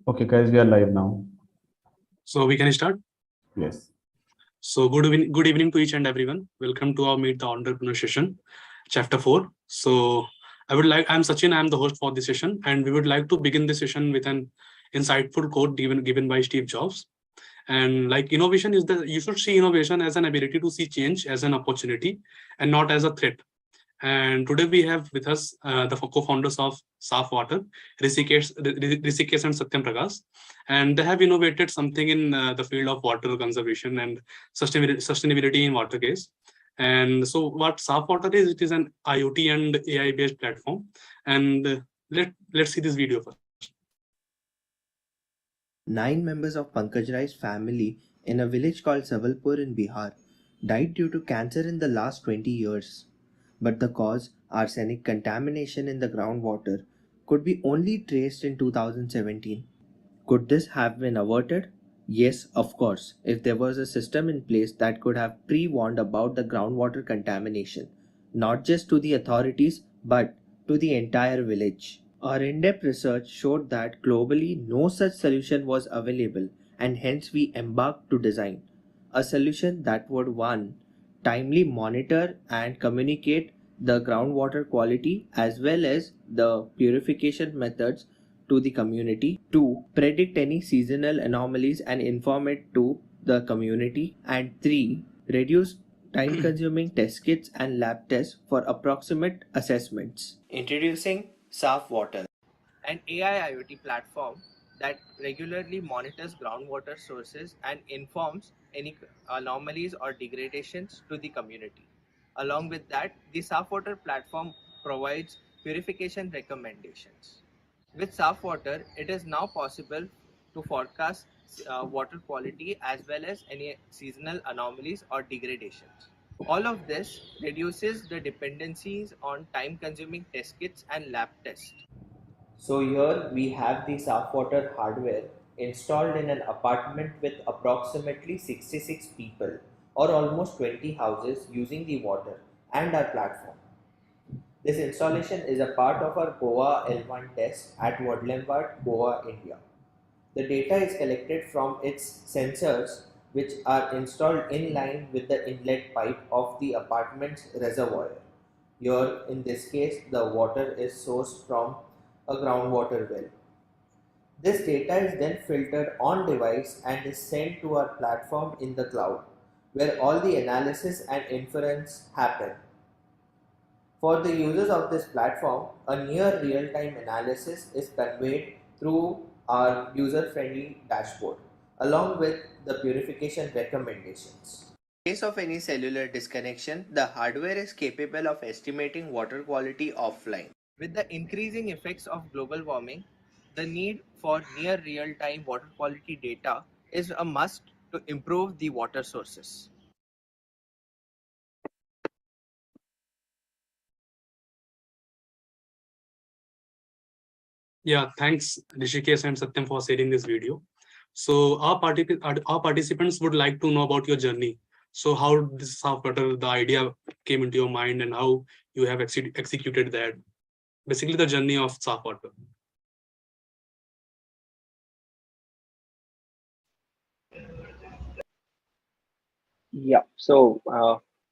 Okay, guys, we are live now. So we can start. Yes. So good evening to each and everyone. Welcome to our Meet the Entrepreneur session, chapter 4. So I'm Sachin, I'm the host for this session, and we would like to begin this session with an insightful quote given by Steve Jobs. And like innovation is you should see innovation as an ability to see change as an opportunity and not as a threat. And today we have with us the co-founders of Softwater, Hrishikesh and Satyam Prakash. And they have innovated something in the field of water conservation and sustainability in water case. And so what Softwater is, it is an IoT and AI based platform. And let's see this video first. 9 members of Pankaj Rai's family in a village called Savalpur in Bihar died due to cancer in the last 20 years. But the cause, arsenic contamination in the groundwater, could be only traced in 2017. Could this have been averted? Yes, of course, if there was a system in place that could have pre-warned about the groundwater contamination, not just to the authorities but to the entire village. Our in-depth research showed that globally no such solution was available, and hence we embarked to design a solution that would 1. Timely monitor and communicate the groundwater quality as well as the purification methods to the community, 2. Predict any seasonal anomalies and inform it to the community, and 3. Reduce time-consuming test kits and lab tests for approximate assessments. Introducing Softwater, an AI IoT platform that regularly monitors groundwater sources and informs any anomalies or degradations to the community. Along with that, the Softwater platform provides purification recommendations. With Softwater, it is now possible to forecast water quality as well as any seasonal anomalies or degradations. All of this reduces the dependencies on time-consuming test kits and lab tests. So here we have the Softwater hardware installed in an apartment with approximately 66 people or almost 20 houses using the water and our platform. This installation is a part of our Goa L1 test at Wadlambad, Goa, India. The data is collected from its sensors, which are installed in line with the inlet pipe of the apartment's reservoir. Here, in this case, the water is sourced from a groundwater well. This data is then filtered on device and is sent to our platform in the cloud, where all the analysis and inference happen. For the users of this platform, a near real-time analysis is conveyed through our user-friendly dashboard, along with the purification recommendations. In case of any cellular disconnection, the hardware is capable of estimating water quality offline. With the increasing effects of global warming, the need for near real-time water quality data is a must to improve the water sources. Yeah, thanks Rishikesh and Satyam for sharing this video. So our participants would like to know about your journey. So how this Softwater, the idea came into your mind and how you have executed that. Basically the journey of Softwater. Yeah. So,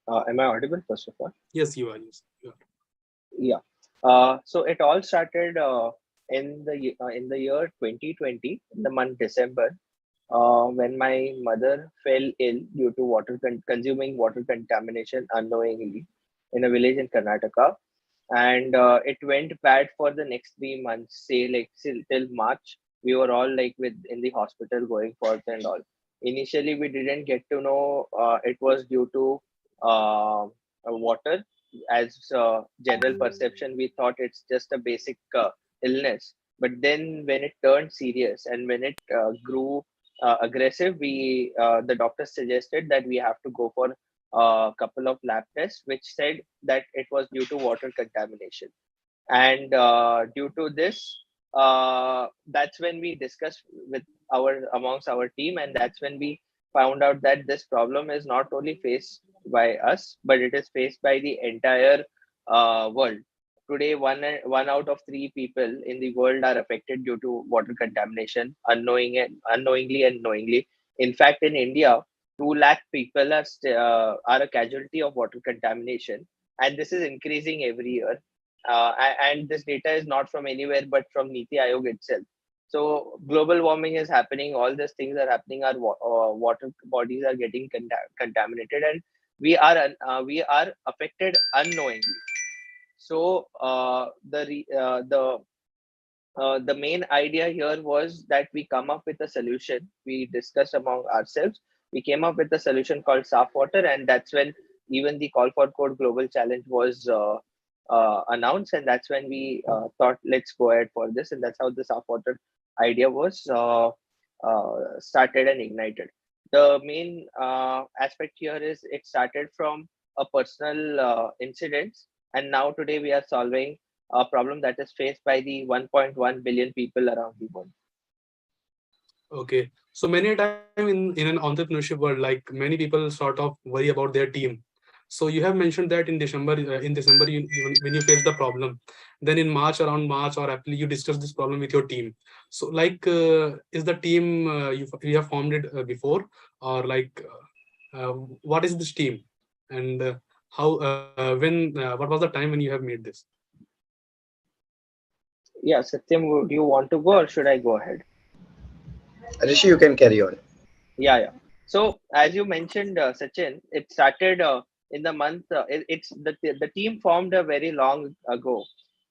am I audible first of all? Yes, you are. Yes, you are. Yeah. So it all started in the year 2020, in the month December, when my mother fell ill due to consuming water contamination unknowingly in a village in Karnataka, and it went bad for the next 3 months. Say like till March, we were all like in the hospital going forth and all. Initially, we didn't get to know it was due to water. As general perception, we thought it's just a basic illness. But then, when it turned serious and when it grew aggressive, the doctor suggested that we have to go for a couple of lab tests, which said that it was due to water contamination. And due to this, that's when we discussed with amongst our team, and that's when we found out that this problem is not only faced by us, but it is faced by the entire world. Today, one out of three people in the world are affected due to water contamination, unknowingly and knowingly. In fact, in India, 2 lakh people are a casualty of water contamination, and this is increasing every year. And this data is not from anywhere but from Niti Aayog itself. So global warming is happening. All these things are happening. Our water bodies are getting contaminated, and we are affected unknowingly. So the main idea here was that we come up with a solution. We discussed among ourselves. We came up with a solution called Softwater, and that's when even the Call for Code Global Challenge was announced, and that's when we thought, let's go ahead for this, and that's how the Softwater idea was started and ignited. The main aspect here is it started from a personal incident, and now today we are solving a problem that is faced by the 1.1 billion people around the world. Okay. So many a time in an entrepreneurship world, like many people sort of worry about their team. So you have mentioned that in December, when you face the problem, then in March, around March or April, you discuss this problem with your team. So like, is the team you have formed it before, or like, what is this team, and how what was the time when you have made this? Yeah, Satyam, would you want to go or should I go ahead? Rishi, you can carry on. Yeah. So as you mentioned, Sachin, it started in the month. It's the team formed a very long ago.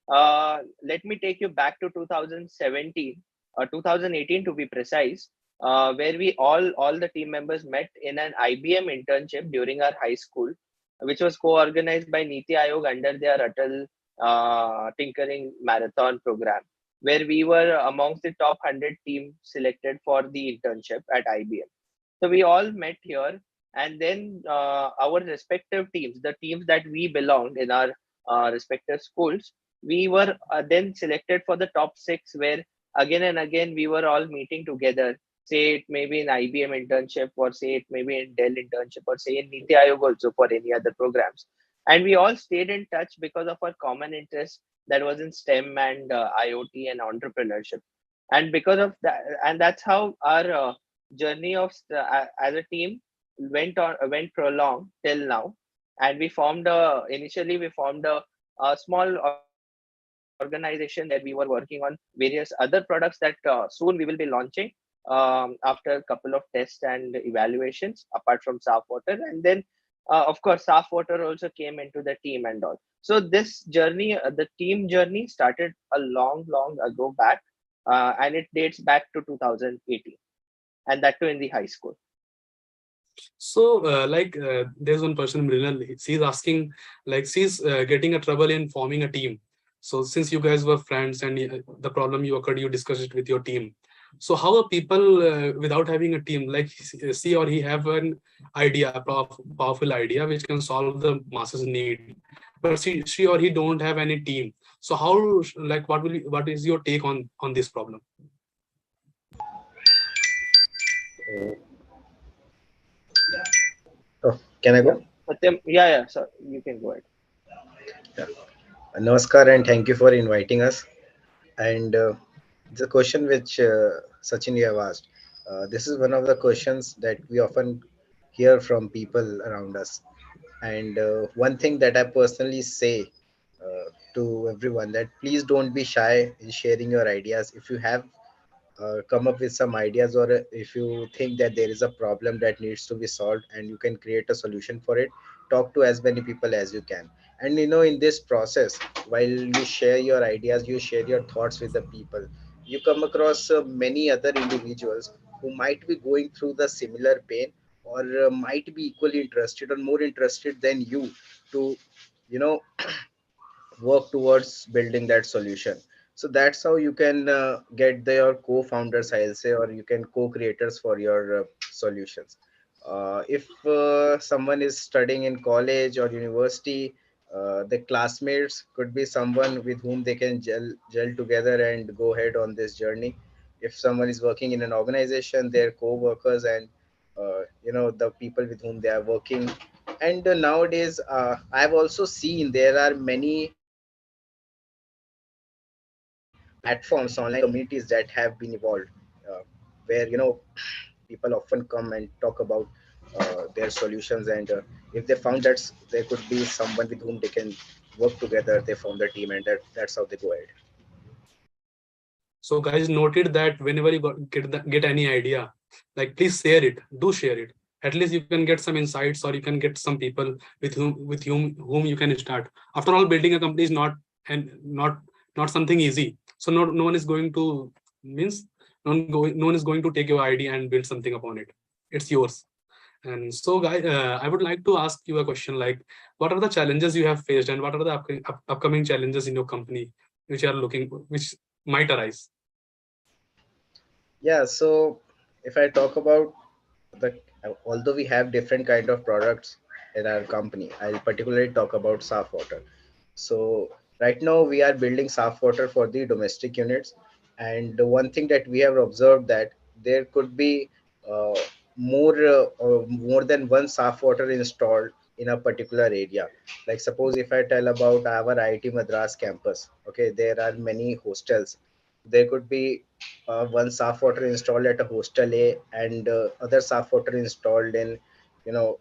Let me take you back to 2017 or 2018 to be precise, where we all the team members met in an IBM internship during our high school, which was co-organized by Niti Aayog under their Atal Tinkering Marathon program, where we were amongst the top 100 teams selected for the internship at IBM. So we all met here, and then our respective teams, the teams that we belonged in our respective schools, we were then selected for the top six, where again and again we were all meeting together. Say it may be in IBM internship, or say it may be in Dell internship, or say in Niti Aayog also for any other programs. And we all stayed in touch because of our common interest that was in STEM and IoT and entrepreneurship. And because of that, and that's how our journey of as a team went prolonged till now. And we formed a small organization where we were working on various other products that soon we will be launching after a couple of tests and evaluations apart from Saaf Water. And then of course Saaf Water also came into the team and all. So this journey, the team journey, started a long ago back, and it dates back to 2018, and that too in the high school. So, there's one person, Mrinal, she's asking, like, she's getting a trouble in forming a team. So, since you guys were friends and the problem you occurred, you discussed it with your team. So, how are people without having a team, like she or he have an idea, a powerful idea which can solve the masses need, but she or he don't have any team. So, how, like, what is your take on this problem? Oh, can I Yeah, go? Satyam, yeah. So you can go ahead. Yeah. Namaskar and thank you for inviting us. And the question which Sachin you have asked, this is one of the questions that we often hear from people around us. And one thing that I personally say to everyone, that please don't be shy in sharing your ideas. If you have come up with some ideas, or if you think that there is a problem that needs to be solved and you can create a solution for it, talk to as many people as you can. And in this process, while you share your ideas, you share your thoughts with the people, you come across many other individuals who might be going through the similar pain, or might be equally interested or more interested than you to you know work towards building that solution. So that's how you can get your co-founders, I'll say, or you can co-creators for your solutions. If someone is studying in college or university, the classmates could be someone with whom they can gel together and go ahead on this journey. If someone is working in an organization, their co-workers and the people with whom they are working. And nowadays, I've also seen there are many platforms, online communities that have been evolved, where people often come and talk about their solutions, and if they found that there could be someone with whom they can work together, they form the team, and that's how they go ahead. So guys, noted that whenever you get any idea, like please share it. Do share it. At least you can get some insights, or you can get some people with whom you can start. After all, building a company is not something easy. So no one is going to means no one is going to take your idea and build something upon it. It's yours. And so, guys, I would like to ask you a question like, what are the challenges you have faced, and what are the upcoming challenges in your company which might arise? Yeah, so if I talk about the, although we have different kind of products in our company, I'll particularly talk about Softwater. So right now we are building Softwater for the domestic units, and the one thing that we have observed that there could be uh, more than one Softwater installed in a particular area. Like suppose if I tell about our IIT Madras campus, okay, there are many hostels. There could be one Softwater installed at a hostel A, and other Softwater installed in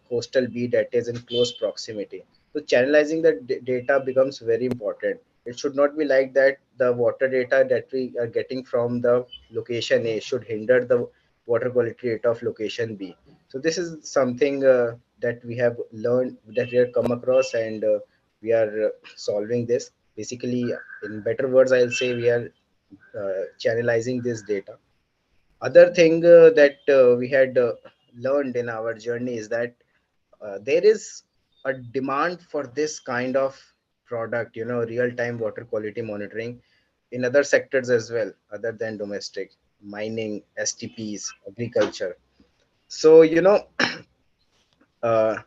hostel B that is in close proximity. So channelizing the data becomes very important. It should not be like that the water data that we are getting from the location A should hinder the water quality data of location B. So this is something that we have learned, that we have come across, and we are solving this. Basically, in better words, I'll say we are channelizing this data. Other thing that we had learned in our journey is that there is a demand for this kind of product, real-time water quality monitoring in other sectors as well, other than domestic, mining, STPs, agriculture. So, uh,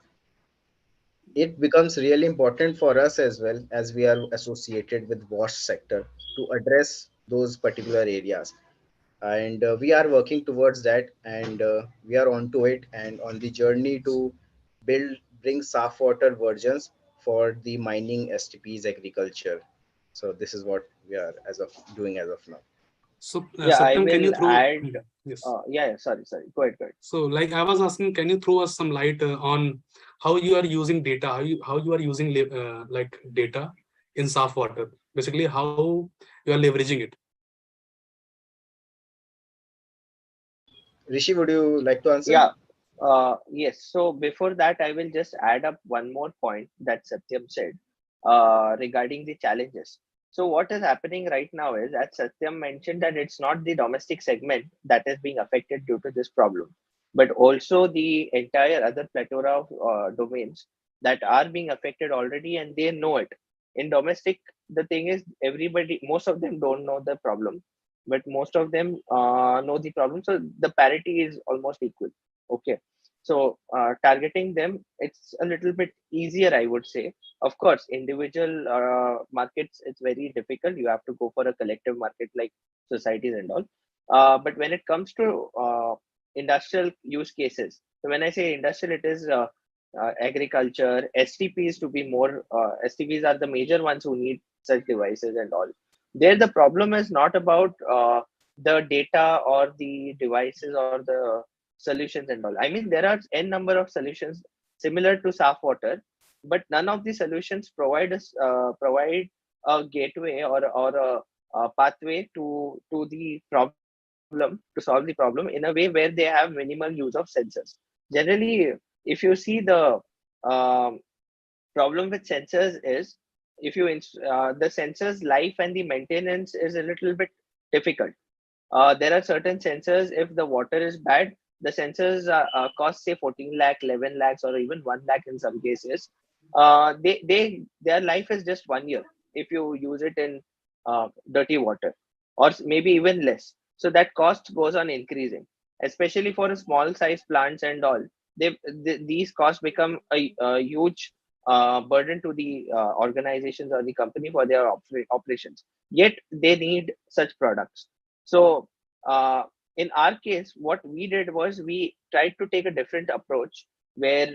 it becomes really important for us as well, as we are associated with wash sector, to address those particular areas. And we are working towards that, and we are onto it and on the journey to bring safe water versions for the mining, STPs, agriculture. So this is what we are as of doing as of now. So, Yeah, I Satyam, can you will throw? add. Yes. Yeah, sorry. Go ahead, go ahead. So, like I was asking, can you throw us some light on how you are using data, how you are using like data in Softwater? Basically, how you are leveraging it. Rishi, would you like to answer? Yeah. Yes. So before that, I will just add up one more point that Satyam said regarding the challenges. So what is happening right now is, as Satyam mentioned, that it's not the domestic segment that is being affected due to this problem, but also the entire other plethora of domains that are being affected already, and they know it. In domestic, the thing is, most of them don't know the problem, but most of them know the problem. So the parity is almost equal. Okay. So targeting them, it's a little bit easier, I would say. Of course, individual markets, it's very difficult. You have to go for a collective market like societies and all. But when it comes to industrial use cases, so when I say industrial, it is agriculture, STPs to be more, STPs are the major ones who need such devices and all. There, the problem is not about the data or the devices or the solutions and all. I mean, there are n number of solutions similar to Saaf Water, but none of the solutions provide a gateway or a pathway to the problem, to solve the problem in a way where they have minimal use of sensors. Generally, if you see the um, problem with sensors is, if the sensors life and the maintenance is a little bit difficult. There are certain sensors, if the water is bad, the sensors cost say 14 lakh, 11 lakhs, or even 1 lakh in some cases. Their life is just 1 year if you use it in dirty water, or maybe even less. So that cost goes on increasing, especially for small size plants and all. These costs become a huge burden to the organizations or the company for their operations. Yet they need such products. So in our case, what we did was we tried to take a different approach, where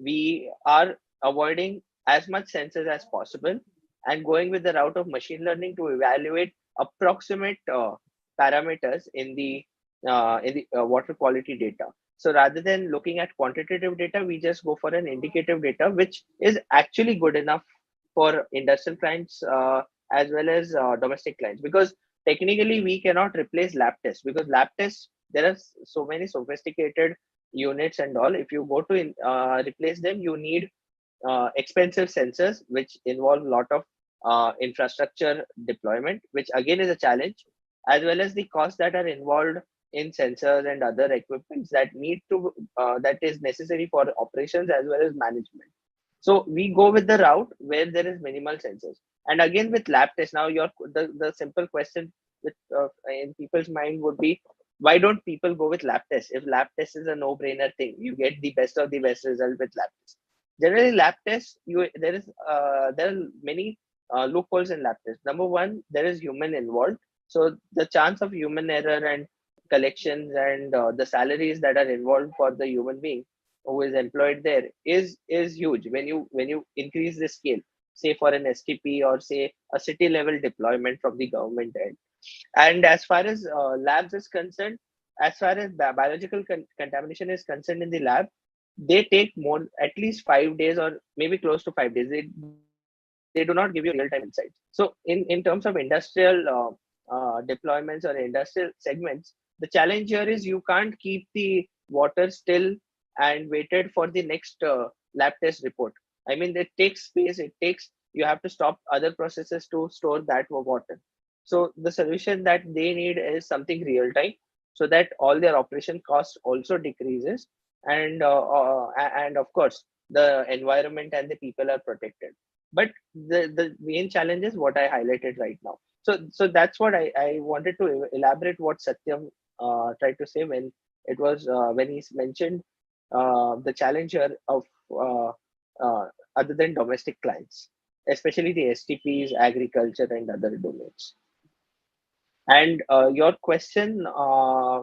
we are avoiding as much sensors as possible and going with the route of machine learning to evaluate approximate parameters in the water quality data. So rather than looking at quantitative data, we just go for an indicative data, which is actually good enough for industrial clients as well as domestic clients. Because technically, we cannot replace lab tests, because lab tests, there are so many sophisticated units and all. If you go to replace them, you need expensive sensors, which involve a lot of infrastructure deployment, which again is a challenge, as well as the costs that are involved in sensors and other equipments that need to that is necessary for operations as well as management. So we go with the route where there is minimal sensors. And again with lab tests, now the simple question with in people's mind would be, why don't people go with lab tests? If lab test is a no-brainer thing, you get the best of the best result with lab tests. Generally, lab tests, there are many loopholes in lab tests. Number one, there is human involved, so the chance of human error and collections and the salaries that are involved for the human being who is employed there is huge when you increase the scale, say for an STP or say a city level deployment from the government end. And as far as labs is concerned, as far as biological contamination is concerned in the lab, they take more at least 5 days or maybe close to 5 days. They do not give you real time insights. So in terms of industrial deployments or industrial segments, the challenge here is you can't keep the water still and waited for the next lab test report. I mean, it takes space. It takes, you have to stop other processes to store that water. So the solution that they need is something real time, so that all their operation costs also decreases, and of course the environment and the people are protected. But the main challenge is what I highlighted right now. So that's what I wanted to elaborate what Satyam tried to say when he mentioned the challenge here of uh, other than domestic clients, especially the STPs, agriculture, and other domains. And your question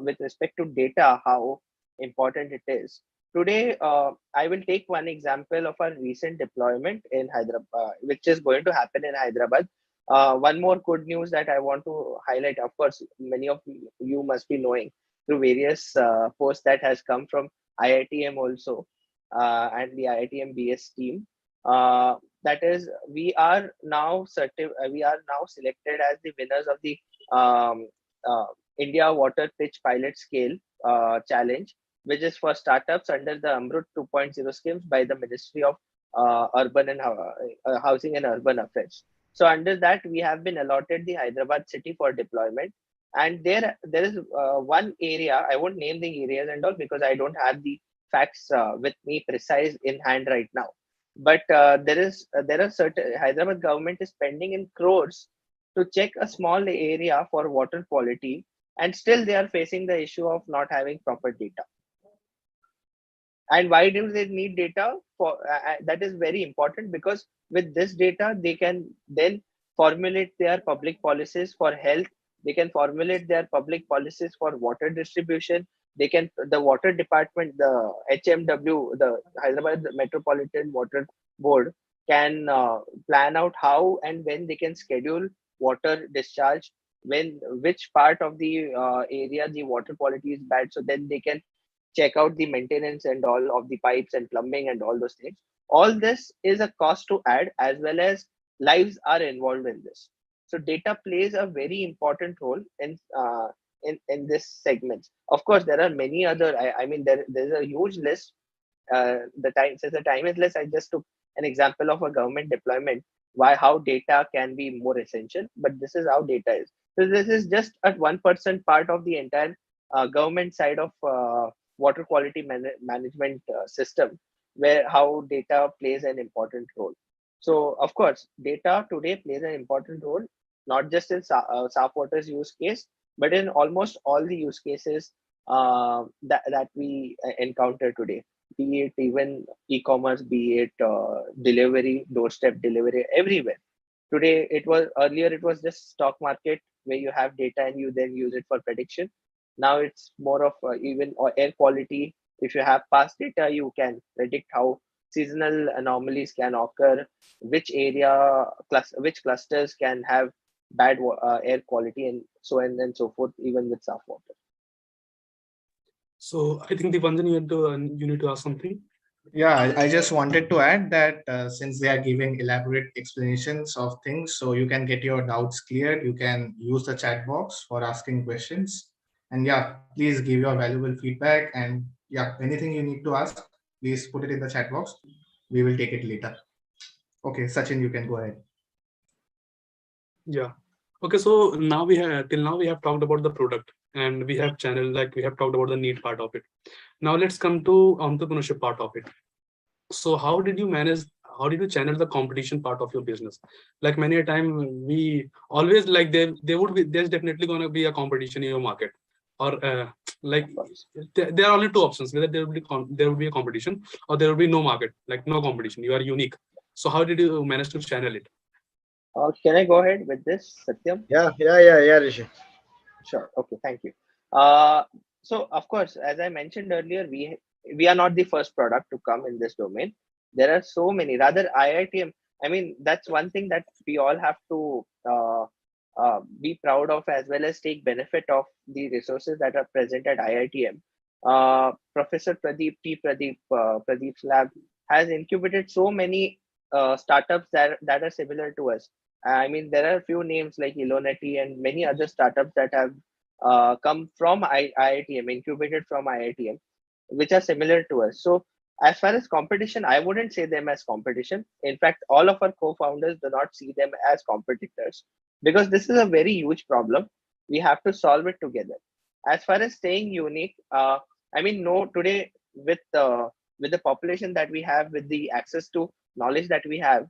with respect to data, how important it is. Today, I will take one example of our recent deployment in Hyderabad, which is going to happen in Hyderabad. One more good news that I want to highlight, of course, many of you must be knowing through various posts that has come from IITM also, and the IITM BS team. That is, we are now selected as the winners of the um, uh, India Water Pitch Pilot Scale Challenge, which is for startups under the Amrut 2.0 schemes by the Ministry of Urban and Housing and Urban Affairs. So under that, we have been allotted the Hyderabad city for deployment. And there is one area, I won't name the areas and all because I don't have the facts with me precise in hand right now. But there are certain, Hyderabad government is spending in crores to check a small area for water quality, and still they are facing the issue of not having proper data. And why do they need data for that is very important, because with this data they can then formulate their public policies for health, they can formulate their public policies for water distribution, they can, the water department, the HMW, the Hyderabad Metropolitan Water Board, can plan out how and when they can schedule water discharge, when which part of the area the water quality is bad, so then they can check out the maintenance and all of the pipes and plumbing and all those things. All this is a cost to add, as well as lives are involved in this. So data plays a very important role in this segment. Of course, there are many other. I mean, there's a huge list. The time, since the time is less, I just took an example of a government deployment. Why, how data can be more essential, but this is how data is. So this is just a 1% part of the entire government side of water quality management system, where how data plays an important role. So of course data today plays an important role, not just in Saaf Water's use case, but in almost all the use cases that we encounter today, be it even e-commerce, be it delivery, doorstep delivery, everywhere. Today it was, earlier it was just stock market where you have data and you then use it for prediction. Now it's more of even air quality. If you have past data, you can predict how seasonal anomalies can occur, which clusters can have bad air quality, and so on and so forth, even with Softwater. So I think Dipanjan, you need to ask something. Yeah, I just wanted to add that since they are giving elaborate explanations of things, so you can get your doubts cleared. You can use the chat box for asking questions. And yeah, please give your valuable feedback. And yeah, anything you need to ask, please put it in the chat box. We will take it later. Okay, Sachin, you can go ahead. Yeah. Okay. So now we have till now we have talked about the product and we have channel, like we have talked about the need part of it. Now let's come to entrepreneurship part of it. So how did you manage? How did you channel the competition part of your business? Like many a time we always like there's definitely going to be a competition in your market, or like there are only two options: whether there will be a competition or there will be no market, like no competition. You are unique. So how did you manage to channel it? Can I go ahead with this, Satyam? Yeah, Rishi. Sure. Okay. Thank you. Uh, so of course, as I mentioned earlier, we are not the first product to come in this domain. There are so many. Rather, IITM. I mean, that's one thing that we all have to be proud of, as well as take benefit of the resources that are present at IITM. Professor Pradeep's lab has incubated so many startups that are similar to us. I mean, there are a few names like Ilonati and many other startups that have come from IITM, incubated from IITM, which are similar to us. So, as far as competition, I wouldn't say them as competition. In fact, all of our co-founders do not see them as competitors, because this is a very huge problem. We have to solve it together. As far as staying unique, I mean, no, today with the population that we have, with the access to knowledge that we have,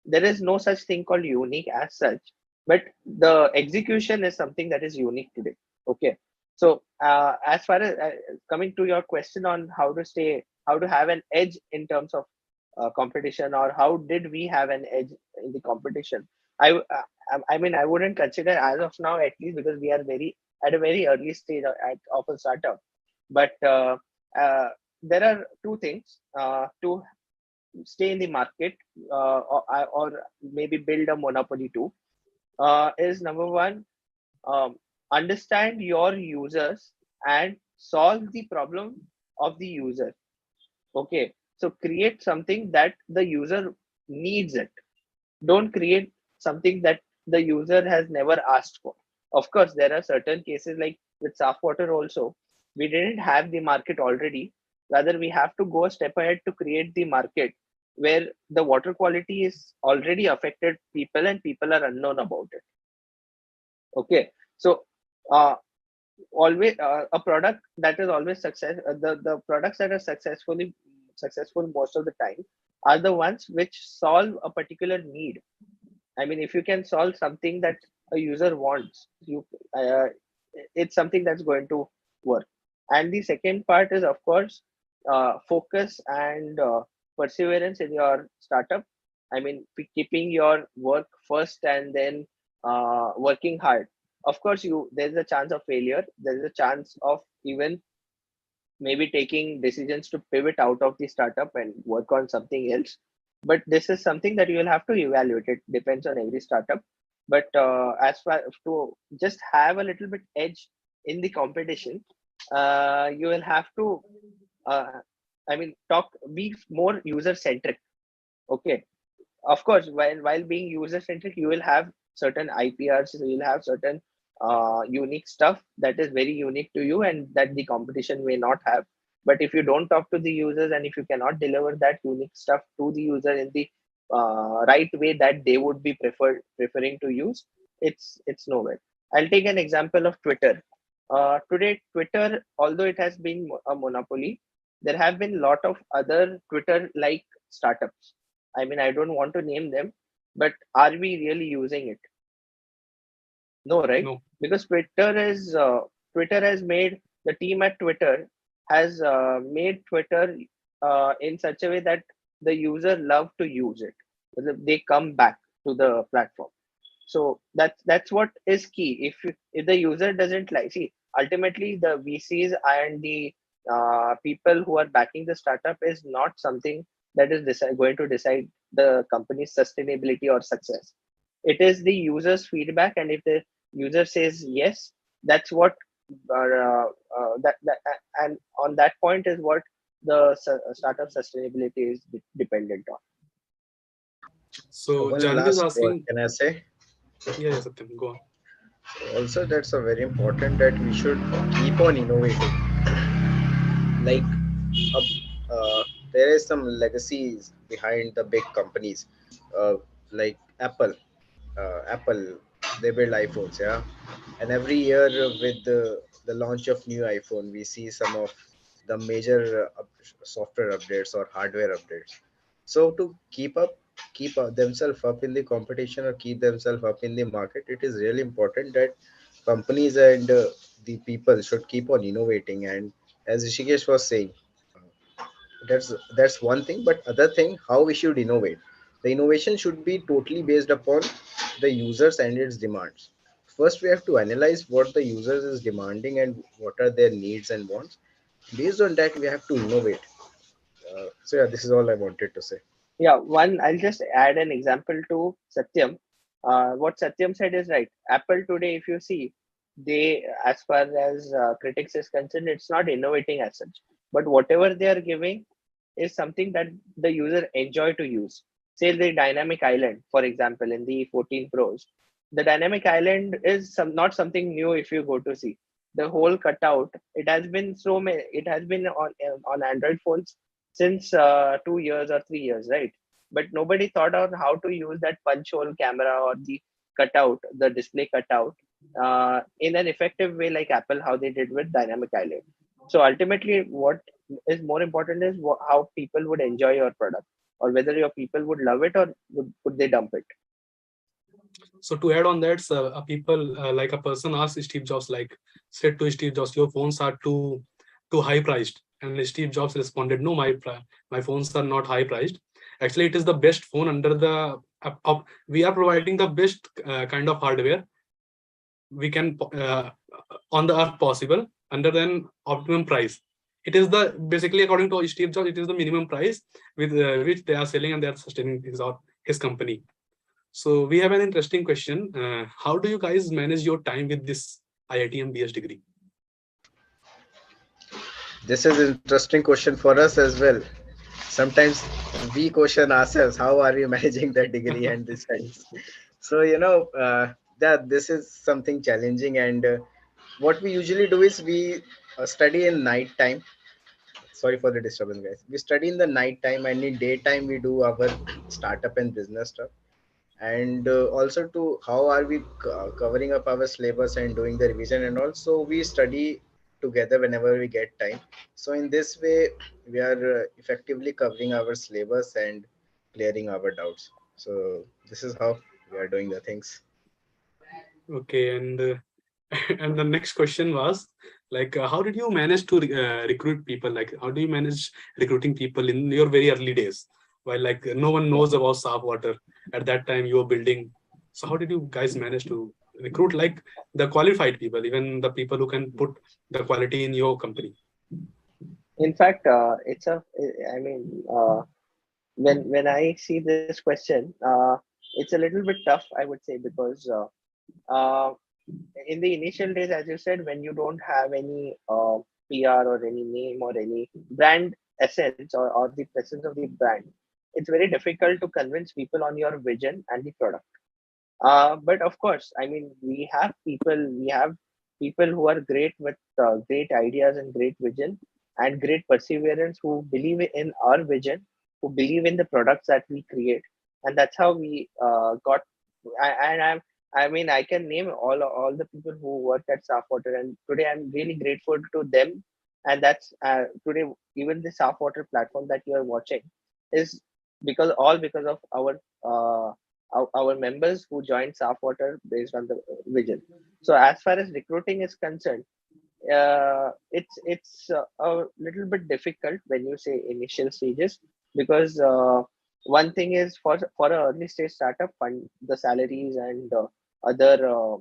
there is no such thing called unique as such, but the execution is something that is unique today. Okay. So as far as coming to your question on how to have an edge in terms of competition, or how did we have an edge in the competition, I mean, I wouldn't consider as of now, at least, because we are very at a very early stage of a startup. But uh, there are two things to stay in the market, or maybe build a monopoly too. Is number one, um, understand your users and solve the problem of the user. Okay, so create something that the user needs it. Don't create something that the user has never asked for. Of course, there are certain cases like with Softwater also, we didn't have the market already. Rather, we have to go a step ahead to create the market where the water quality is already affected people and people are unknown about it. Okay, so uh, always a product that is always the products that are successful most of the time are the ones which solve a particular need. I mean, if you can solve something that a user wants, uh, it's something that's going to work. And the second part is, of course, focus and perseverance in your startup. I mean, keeping your work first and then working hard. Of course, there's a chance of failure. There's a chance of even maybe taking decisions to pivot out of the startup and work on something else. But this is something that you will have to evaluate. It depends on every startup. But as far to just have a little bit edge in the competition, you will have to, uh, I mean, be more user centric. Okay, of course, while being user centric, you will have certain IPRs, so you'll have certain unique stuff that is very unique to you and that the competition may not have. But if you don't talk to the users, and if you cannot deliver that unique stuff to the user in the right way that they would be preferring to use, it's nowhere. I'll take an example of Twitter. Today, Twitter, although it has been a monopoly, there have been a lot of other Twitter like startups. I mean, I don't want to name them, but are we really using it? No, right? No. Because Twitter has made the team at Twitter has made Twitter in such a way that the user love to use it. They come back to the platform. So that's what is key. If the user doesn't like, see, ultimately the VCs and the people who are backing the startup is not something that is going to decide the company's sustainability or success. It is the user's feedback, and if the user says yes, that's what and on that point is what the startup sustainability is dependent on. So One Janvi is last word, asking, can I say? yeah, Satyam, go on. Also, that's a very important that we should keep on innovating. Like, there is some legacies behind the big companies, uh, like Apple, they build iPhones, yeah, and every year with the launch of new iPhone, we see some of the major software updates or hardware updates. So to keep themselves up in the competition or keep themselves up in the market, it is really important that companies and the people should keep on innovating. And as Rishikesh was saying, that's one thing, but other thing, how we should innovate. The innovation should be totally based upon the users and its demands. First we have to analyze what the users is demanding and what are their needs and wants. Based on that we have to innovate. So yeah, this is all I wanted to say. Yeah, one, I'll just add an example to Satyam. What Satyam said is right. Apple today, if you see, they, as far as critics is concerned, it's not innovating as such. But whatever they are giving is something that the user enjoy to use. Say the dynamic island, for example, in the 14 Pros. The dynamic island is not something new if you go to see. The whole cutout, it has been it has been on Android phones since 2 years or 3 years, right? But nobody thought out how to use that punch hole camera or the cutout, the display cutout, in an effective way, like Apple, how they did with Dynamic Island. So ultimately, what is more important is how people would enjoy your product, or whether your people would love it or would they dump it. So to add on that, a people like a person asked Steve Jobs, like said to Steve Jobs, your phones are too high priced, and Steve Jobs responded, no, my phones are not high priced. Actually, it is the best phone under the we are providing the best kind of hardware we can on the earth possible under an optimum price. It is the basically, according to Steve Jobs, it is the minimum price with which they are selling and they are sustaining his company. So we have an interesting question. How do you guys manage your time with this IIT MBS degree? This is an interesting question for us as well. Sometimes we question ourselves, how are we managing that degree and the studies? So that this is something challenging, and what we usually do is we study in night time. Sorry for the disturbance, guys. We study in the night time, and in daytime we do our startup and business stuff. And also to how are we covering up our syllabus and doing the revision, and also we study together whenever we get time. So in this way we are effectively covering our syllabus and clearing our doubts. So this is how we are doing the things. Okay, and and the next question was like, how did you manage to recruit people? Like, how do you manage recruiting people in your very early days, while like no one knows about Softwater at that time you were building? So how did you guys manage to recruit like the qualified people, even the people who can put the quality in your company? In fact, I mean, when I see this question, it's a little bit tough, I would say, because in the initial days, as you said, when you don't have any PR or any name or any brand essence, or the presence of the brand, it's very difficult to convince people on your vision and the product. But of course, I mean, we have people who are great with great ideas and great vision and great perseverance, who believe in our vision, who believe in the products that we create, and that's how we got. I mean, I can name all the people who worked at Softwater, and today I'm really grateful to them. And that's today, even the Softwater platform that you are watching is because of our members who joined Softwater based on the vision. So as far as recruiting is concerned, it's a little bit difficult when you say initial stages, because one thing is, for an early stage startup, fund the salaries and other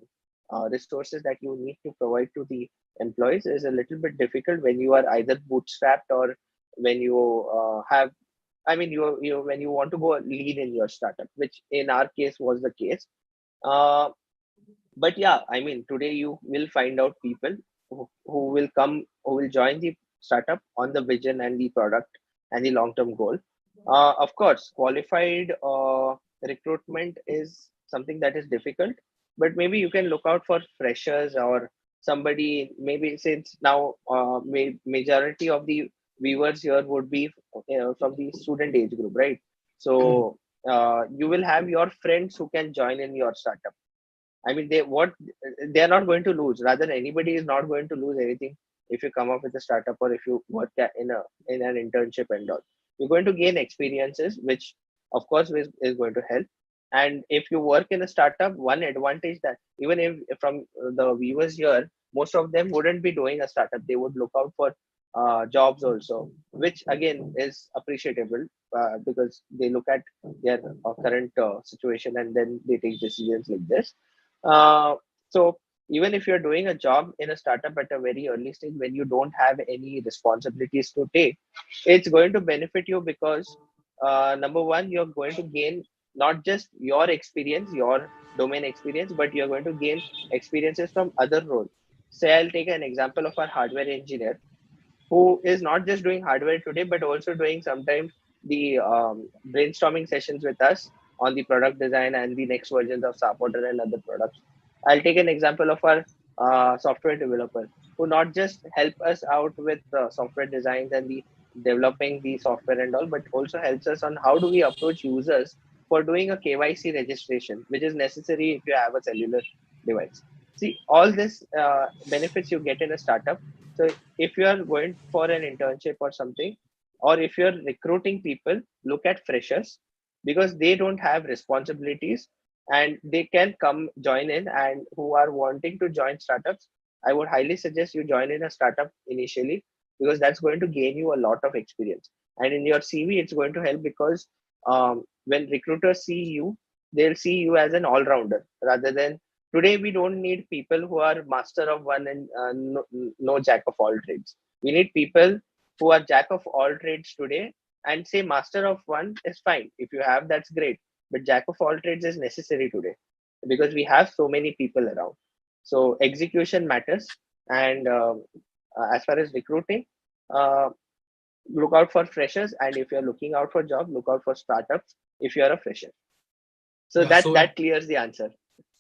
resources that you need to provide to the employees is a little bit difficult when you are either bootstrapped, or when you have I mean, you when you want to go lead in your startup, which in our case was the case. Uh, but yeah, I mean, today you will find out people who will come, who will join the startup on the vision and the product and the long term goal. Of course, qualified recruitment is something that is difficult, but maybe you can look out for freshers or somebody. Maybe since now majority of the viewers here would be from the student age group, right? So you will have your friends who can join in your startup. I mean, they are not going to lose. Rather, anybody is not going to lose anything if you come up with a startup or if you work in an internship and all. You're going to gain experiences, which of course is going to help. And if you work in a startup, one advantage that even if from the viewers here, most of them wouldn't be doing a startup. They would look out for jobs also, which again is appreciable because they look at their current situation and then they take decisions like this. uh, so even if you're doing a job in a startup at a very early stage when you don't have any responsibilities to take, it's going to benefit you because number one, you're going to gain not just your experience, your domain experience, but you're going to gain experiences from other roles. Say I'll take an example of our hardware engineer who is not just doing hardware today, but also doing sometimes the brainstorming sessions with us on the product design and the next versions of Softwater and other products. I'll take an example of our software developer who not just help us out with software designs and the developing the software and all, but also helps us on how do we approach users for doing a KYC registration, which is necessary if you have a cellular device. See, all this benefits you get in a startup. So if you are going for an internship or something, or if you're recruiting people, look at freshers because they don't have responsibilities and they can come join in, and who are wanting to join startups, I would highly suggest you join in a startup initially because that's going to gain you a lot of experience. And in your CV, it's going to help because when recruiters see you, they'll see you as an all-rounder rather than today we don't need people who are master of one and no jack of all trades. We need people who are jack of all trades today, and say master of one is fine. If you have, that's great. But jack of all trades is necessary today because we have so many people around. So execution matters. And as far as recruiting, uh, look out for freshers. And if you're looking out for job, look out for startups if you're a fresher. So Yeah, so that clears the answer.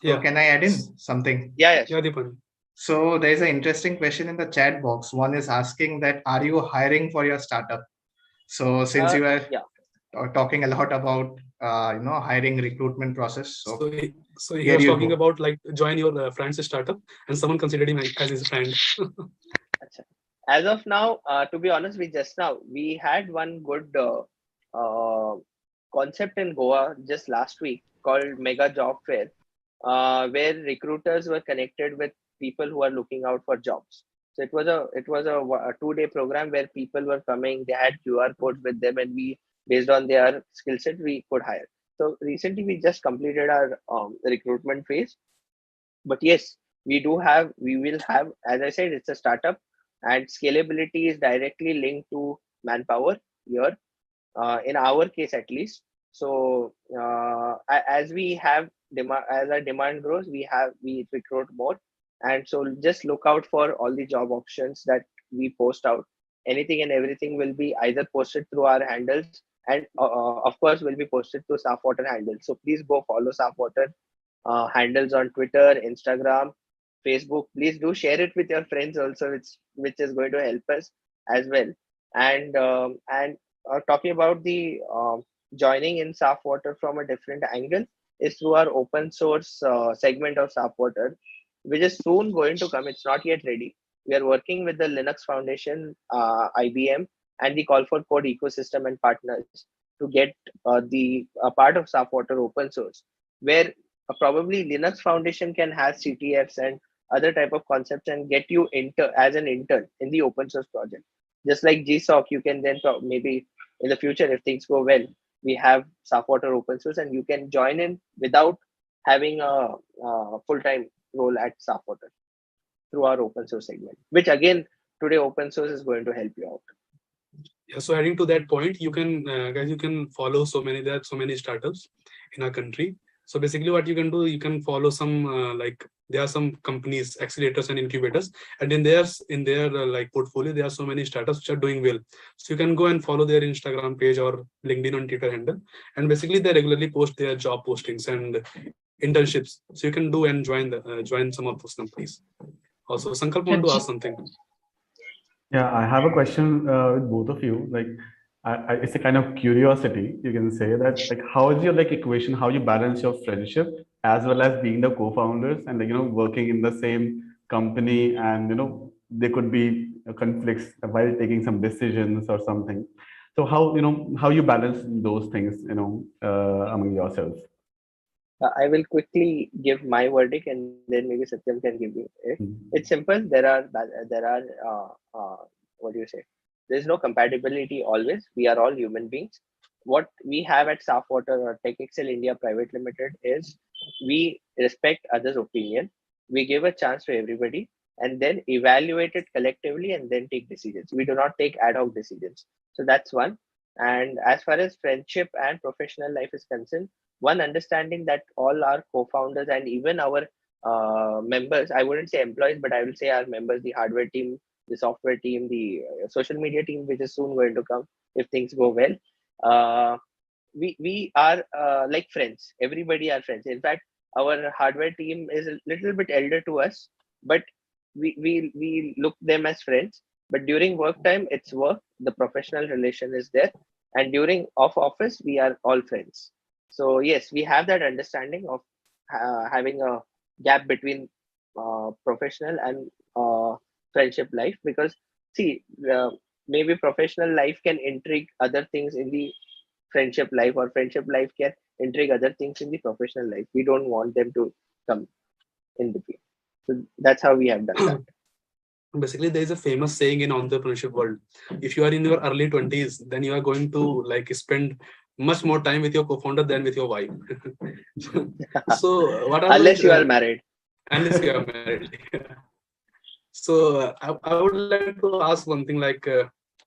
So yeah, can I add in something? Yeah, yeah, Deepan. So there's an interesting question in the chat box. One is asking that, are you hiring for your startup? So since you are yeah. talking a lot about hiring recruitment process, so So he here was you talking go. about like join your friend's startup, and someone considered him as his friend. Acha. As of now, to be honest, we had one good uh, concept in Goa just last week called Mega Job Fair, where recruiters were connected with people who are looking out for jobs. So it was a 2 day program where people were coming. They had QR codes with them, and we based on their skill set we could hire. So recently we just completed our recruitment phase, but yes, we will have, as I said, it's a startup and scalability is directly linked to manpower here, in our case at least. So as we have demand, as our demand grows, we recruit more. And so just look out for all the job options that we post out. Anything and everything will be either posted through our handles, and of course will be posted through Softwater handles. So please go follow Softwater handles on Twitter, Instagram, Facebook. Please do share it with your friends also, which is going to help us as well. And talking about the joining in Softwater from a different angle is through our open source segment of Softwater, which is soon going to come. It's not yet ready. We are working with the Linux Foundation, IBM, and the Call for Code ecosystem and partners to get the part of Softwater open source, where probably Linux Foundation can have CTFs and other type of concepts and get you as an intern in the open source project. Just like GSOC, you can then maybe in the future, if things go well, we have Softwater open source and you can join in without having a full-time role at Softwater through our open source segment, which again, today open source is going to help you out. Yeah, so adding to that point, you can guys, you can follow there are so many startups in our country. So basically what you can do, you can follow some like there are some companies, accelerators and incubators, and in their like portfolio, there are so many startups which are doing well. So you can go and follow their Instagram page or LinkedIn and Twitter handle, and basically they regularly post their job postings and internships. So you can do and join some of those companies. Also, Sankalp want to ask something. Yeah, I have a question with both of you. Like, it's a kind of curiosity. You can say that, like, how is your like equation? How you balance your friendship as well as being the co-founders and like working in the same company, and there could be conflicts while taking some decisions or something. So how you balance those things among yourselves. I will quickly give my verdict, and then maybe Satyam can give you it. It's Mhm. simple. There are what do you say? There's no compatibility always. We are all human beings. What we have at Softwater or Tech Excel India Private Limited is we respect others' opinion. We give a chance to everybody, and then evaluate it collectively, and then take decisions. We do not take ad hoc decisions. So that's one. And as far as friendship and professional life is concerned, one understanding that all our co-founders and even our members, I wouldn't say employees, but I will say our members, the hardware team, the software team, the social media team, which is soon going to come if things go well. uh, we are like friends. Everybody are friends. In fact, our hardware team is a little bit elder to us, but we look them as friends. But during work time, it's work. The professional relation is there, and during off office, we are all friends. So yes, we have that understanding of having a gap between professional and friendship life, because see, maybe professional life can intrigue other things in the friendship life, or friendship life can intrigue other things in the professional life. We don't want them to come in between. So that's how we have done that. Basically, there is a famous saying in entrepreneurship world: if you are in your early 20s, then you are going to like spend much more time with your co-founder than with your wife. So what are the like Unless you are married. unless you are married? So I would like to ask one thing like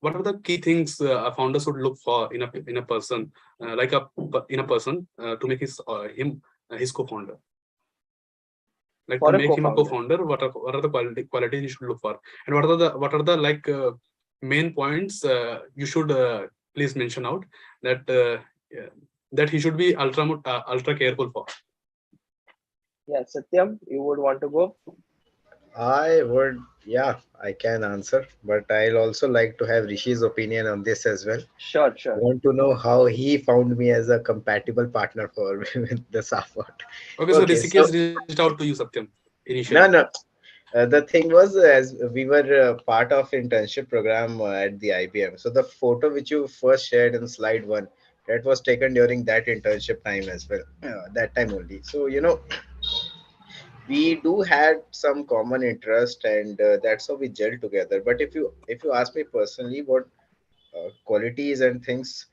what are the key things a founder should look for in a person, in a person to make him his co-founder, like to For a make him a co-founder. co-founder? What are the qualities you should look for, and what are the like main points you should please mention out that yeah, that he should be ultra careful for. Yeah, Satyam, you would want to go? I would, yeah, I can answer, but I'll also like to have Rishi's opinion on this as well. Sure, I sure. want to know how he found me as a compatible partner for with the support. Okay, so Okay, so Rishikesh reached out to you, Satyam, initially. no. The thing was, as we were part of internship program at the IBM, so the photo which you first shared in slide one, that was taken during that internship time as well. That time only. So we do had some common interest, and that's how we gel together. But if you ask me personally, what qualities and things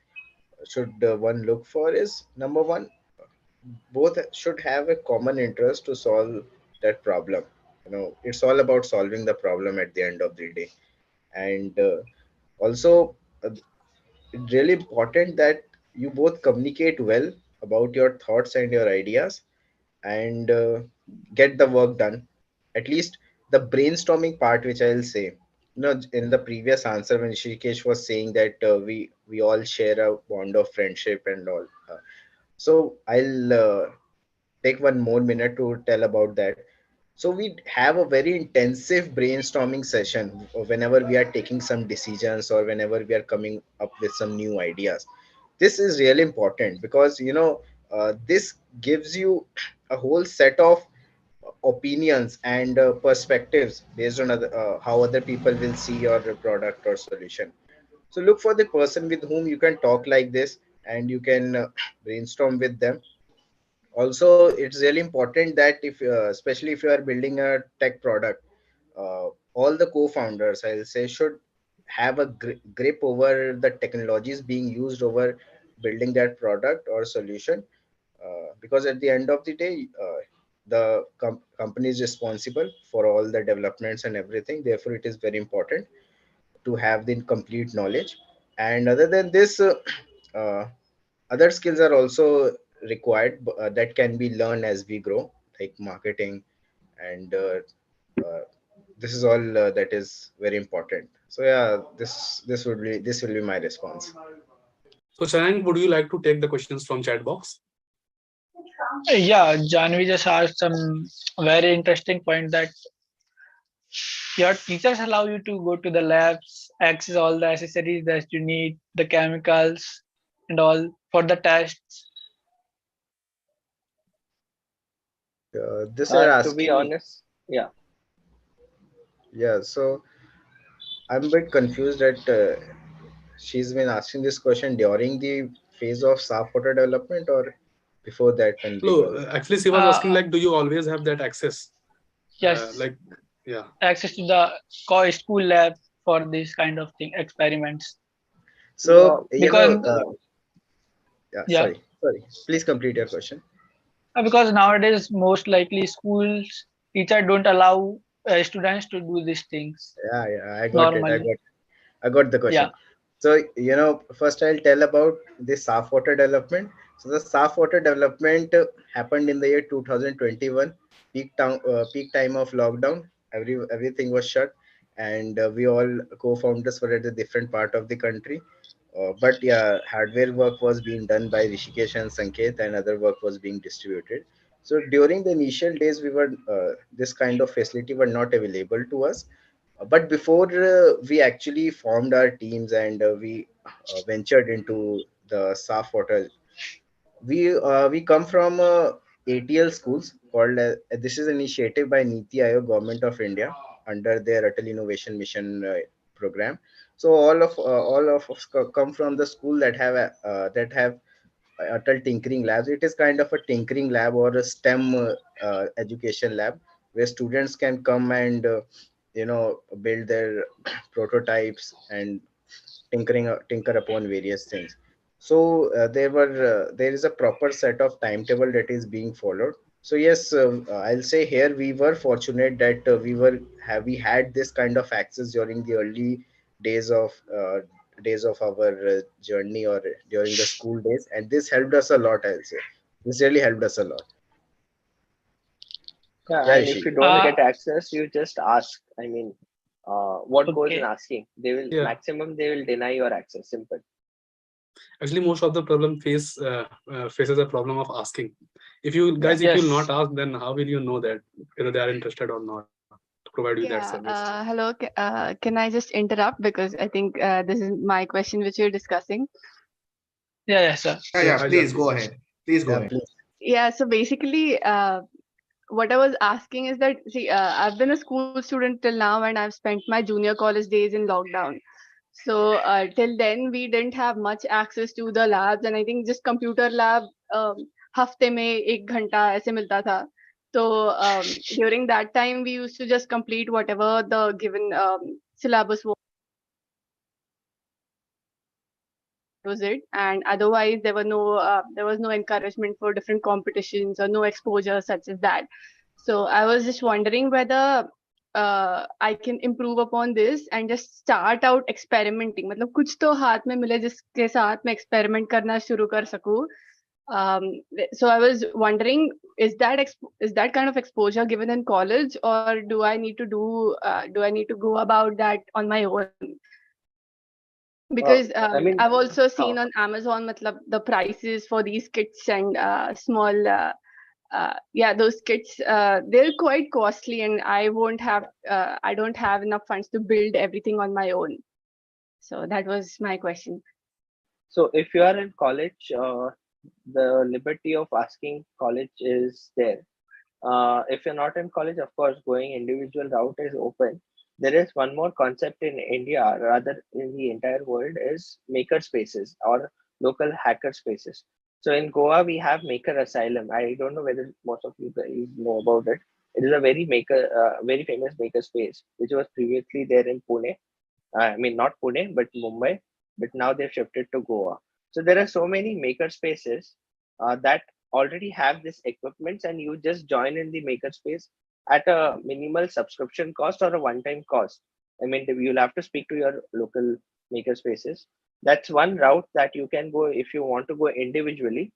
should one look for is number one, both should have a common interest to solve that problem. It's all about solving the problem at the end of the day. And also, it's really important that you both communicate well about your thoughts and your ideas, and get the work done. At least the brainstorming part, which I'll say, in the previous answer when Shikesh was saying that we all share a bond of friendship and all. So I'll take one more minute to tell about that. So we have a very intensive brainstorming session whenever we are taking some decisions or whenever we are coming up with some new ideas. This is really important because this gives you a whole set of opinions and perspectives based on how other people will see your product or solution. So look for the person with whom you can talk like this, and you can brainstorm with them. Also, it's really important that if especially if you are building a tech product, all the co-founders, I'll say, should have a grip over the technologies being used over building that product or solution, because at the end of the day, the company is responsible for all the developments and everything. Therefore, it is very important to have the complete knowledge. And other than this, uh, other skills are also required that can be learned as we grow, like marketing, and uh, this is all that is very important. So yeah, this will be my response. So Shanang, would you like to take the questions from chat box? Yeah, Janvi just asked some very interesting point that your teachers allow you to go to the labs, access all the accessories that you need, the chemicals and all for the tests. This you're To be asking. honest, yeah. Yeah, so I'm a bit confused that she's been asking this question during the phase of Softwater development or before that when we No, were. actually, she was asking Uh, like, do you always have that access? yes, Like, yeah. access to the school lab for this kind of thing experiments. So, Because yeah, yeah, sorry. Please complete your question. because nowadays most likely schools teacher don't allow students to do these things Yeah, I got it. normally. I got the Yeah, question. So, first I'll tell about the Saaf water development. So, the Saaf water development happened in the year 2021, peak time of lockdown. Everything was shut, and we all co-founders were at a different part of the country. But yeah, hardware work was being done by Rishikesh and Sanket, and other work was being distributed. So during the initial days, we were this kind of facility were not available to us, but before we actually formed our teams and we ventured into the Saaf water, we come from ATL schools called this is an initiative by Niti Aayog Government of India under their Atal Innovation Mission program. So all of us come from the school that have Atal Tinkering Labs. It is kind of a tinkering lab or a STEM education lab where students can come and build their prototypes and tinker upon various things. So there is a proper set of timetable that is being followed. So yes, I'll say here we were fortunate that we had this kind of access during the early days of uh, days of our journey or during the school days, and this helped us a lot. I'll say this really helped us a lot. Yeah, Yeah, and if Rishi. you don't uh get access, you just ask. I mean, what goes in okay. asking? They will Yeah. maximum they will deny your access. Simple. Actually, most of the problem faces a problem of asking. If you Yeah. guys, if you'll not Yes. ask, then how will you know that whether they are interested or not to provide you that Yeah, service? hello. Can I just interrupt because I think this is my question which you're discussing. Yeah, yes, sir. Yeah, Hi, please Janvi. go ahead. Please go Yeah, ahead. please. Yeah, so basically, what I was asking is that, see, I've been a school student till now and I've spent my junior college days in lockdown. So till then, we didn't have much access to the labs, and I think just computer lab हफ्ते में 1 घंटा ऐसे मिलता था. So during that time, we used to just complete whatever the given syllabus was it, and otherwise there was no encouragement for different competitions or no exposure such as that. So I was just wondering whether I can improve upon this and just start out experimenting. मतलब कुछ तो हाथ में मिले जिसके साथ मैं experiment करना शुरू कर सकूं. um, so I was wondering, is that kind of exposure given in college, or do I need to go about that on my own? Because I mean, I've also uh, seen on Amazon matlab, the prices for these kits and small yeah, those kits they're quite costly, and I don't have enough funds to build everything on my own. So that was my question. so if you are in college, the liberty of asking college is there. If you're not in college, of course, going individual route is open. There is one more concept in India, rather in the entire world, is maker spaces or local hacker spaces. So in Goa, we have Maker Asylum. I don't know whether most of you guys know about it. It is a very famous maker space, which was previously there in Pune. I mean, not Pune, but Mumbai. But now they've shifted to Goa. So there are so many maker spaces that already have this equipment, and you just join in the makerspace at a minimal subscription cost or a one-time cost. I mean, you'll have to speak to your local makerspaces, That's one route that you can go if you want to go individually.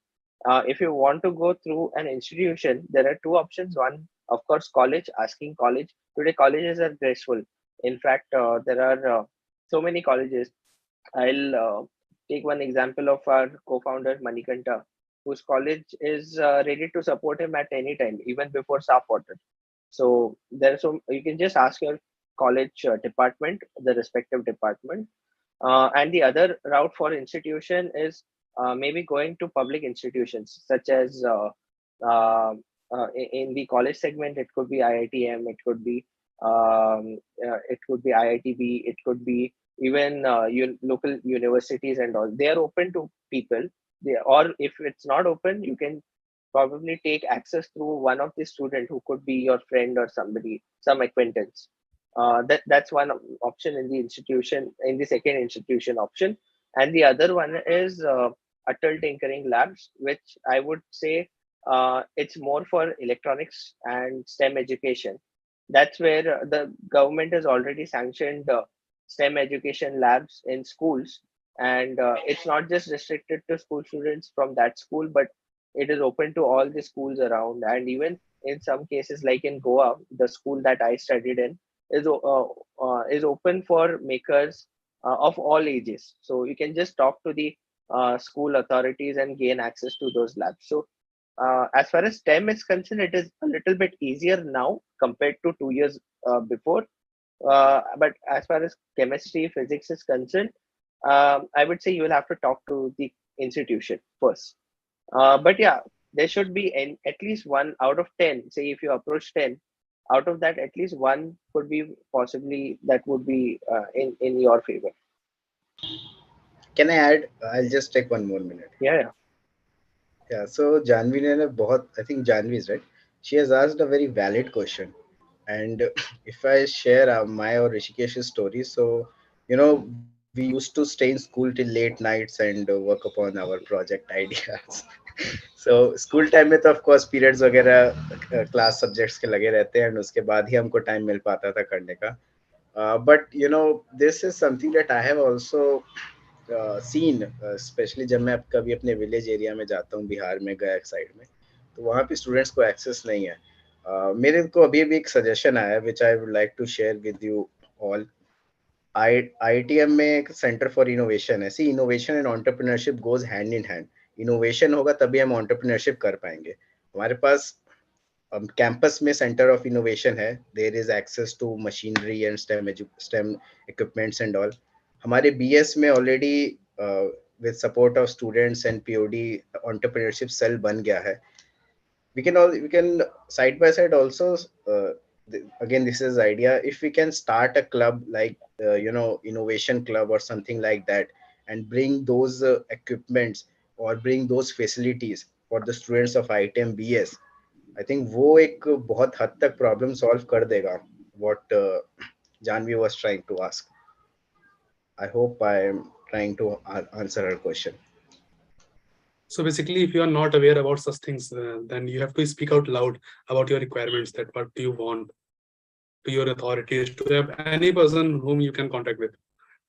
If you want to go through an institution, there are two options. One, of course, college, asking college. Today, colleges are graceful. In fact, there are so many colleges. I'll take one example of our co-founder Manikanta, whose college is ready to support him at any time, even before Softwater. So there's so you can just ask your college department, the respective department, and the other route for institution is maybe going to public institutions such as in the college segment, it could be IITM, it could be IITB, it could be even local universities and all. They are open to people. Or if it's not open, you can probably take access through one of the student who could be your friend or somebody, some acquaintance. That's one option in the institution, in the second institution option. And the other one is Atal Tinkering Labs, which I would say it's more for electronics and STEM education. That's where the government has already sanctioned STEM education labs in schools. And it's not just restricted to school students from that school, but it is open to all the schools around. And even in some cases, like in Goa, the school that I studied in, is open for makers of all ages. So you can just talk to the school authorities and gain access to those labs. So as far as STEM is concerned, it is a little bit easier now compared to 2 years before. But as far as chemistry, physics is concerned, I would say you will have to talk to the institution first. But yeah, there should be at least one out of 10. Say if you approach 10, out of that, at least one could be possibly that would be in your favor. Can I add? I'll just take one more minute. Yeah. Yeah. So Janvi ne bahut, I think Janvi is right. She has asked a very valid question. And if I share my or Rishikesh's story, so we used to stay in school till late nights and work upon our project ideas. So school time में तो of course periods वगैरह class subjects के लगे रहते हैं and उसके बाद ही हमको टाइम मिल पाता था करने का. But this is something that I have also seen, specially जब मैं कभी अपने विलेज एरिया में जाता हूँ बिहार में गया साइड में, तो वहाँ पे स्टूडेंट्स को एक्सेस नहीं है. मेरे को अभी भी एक सजेशन आया which I would like to share with you all. IITM में एक सेंटर फॉर इनोवेशन है. See innovation and entrepreneurship goes hand in hand. Innovation होगा तभी हम एंटरप्रेन्योरशिप कर पाएंगे. हमारे पास कैंपस में सेंटर ऑफ इनोवेशन है. There is access to machinery and stem equipments and all. हमारे BS में already with support of students and POD entrepreneurship cell बन गया है. We can side by side also, again this is idea, if we can start a club like innovation club or something like that and bring those equipments or bring those facilities for the students of IITM BS, I think वो एक बहुत हद तक problem solve कर देगा what Janvi was trying to ask. I hope I am trying to answer her question. So basically, if you are not aware about such things, then you have to speak out loud about your requirements, that what do you want, to your authorities, to any person whom you can contact with.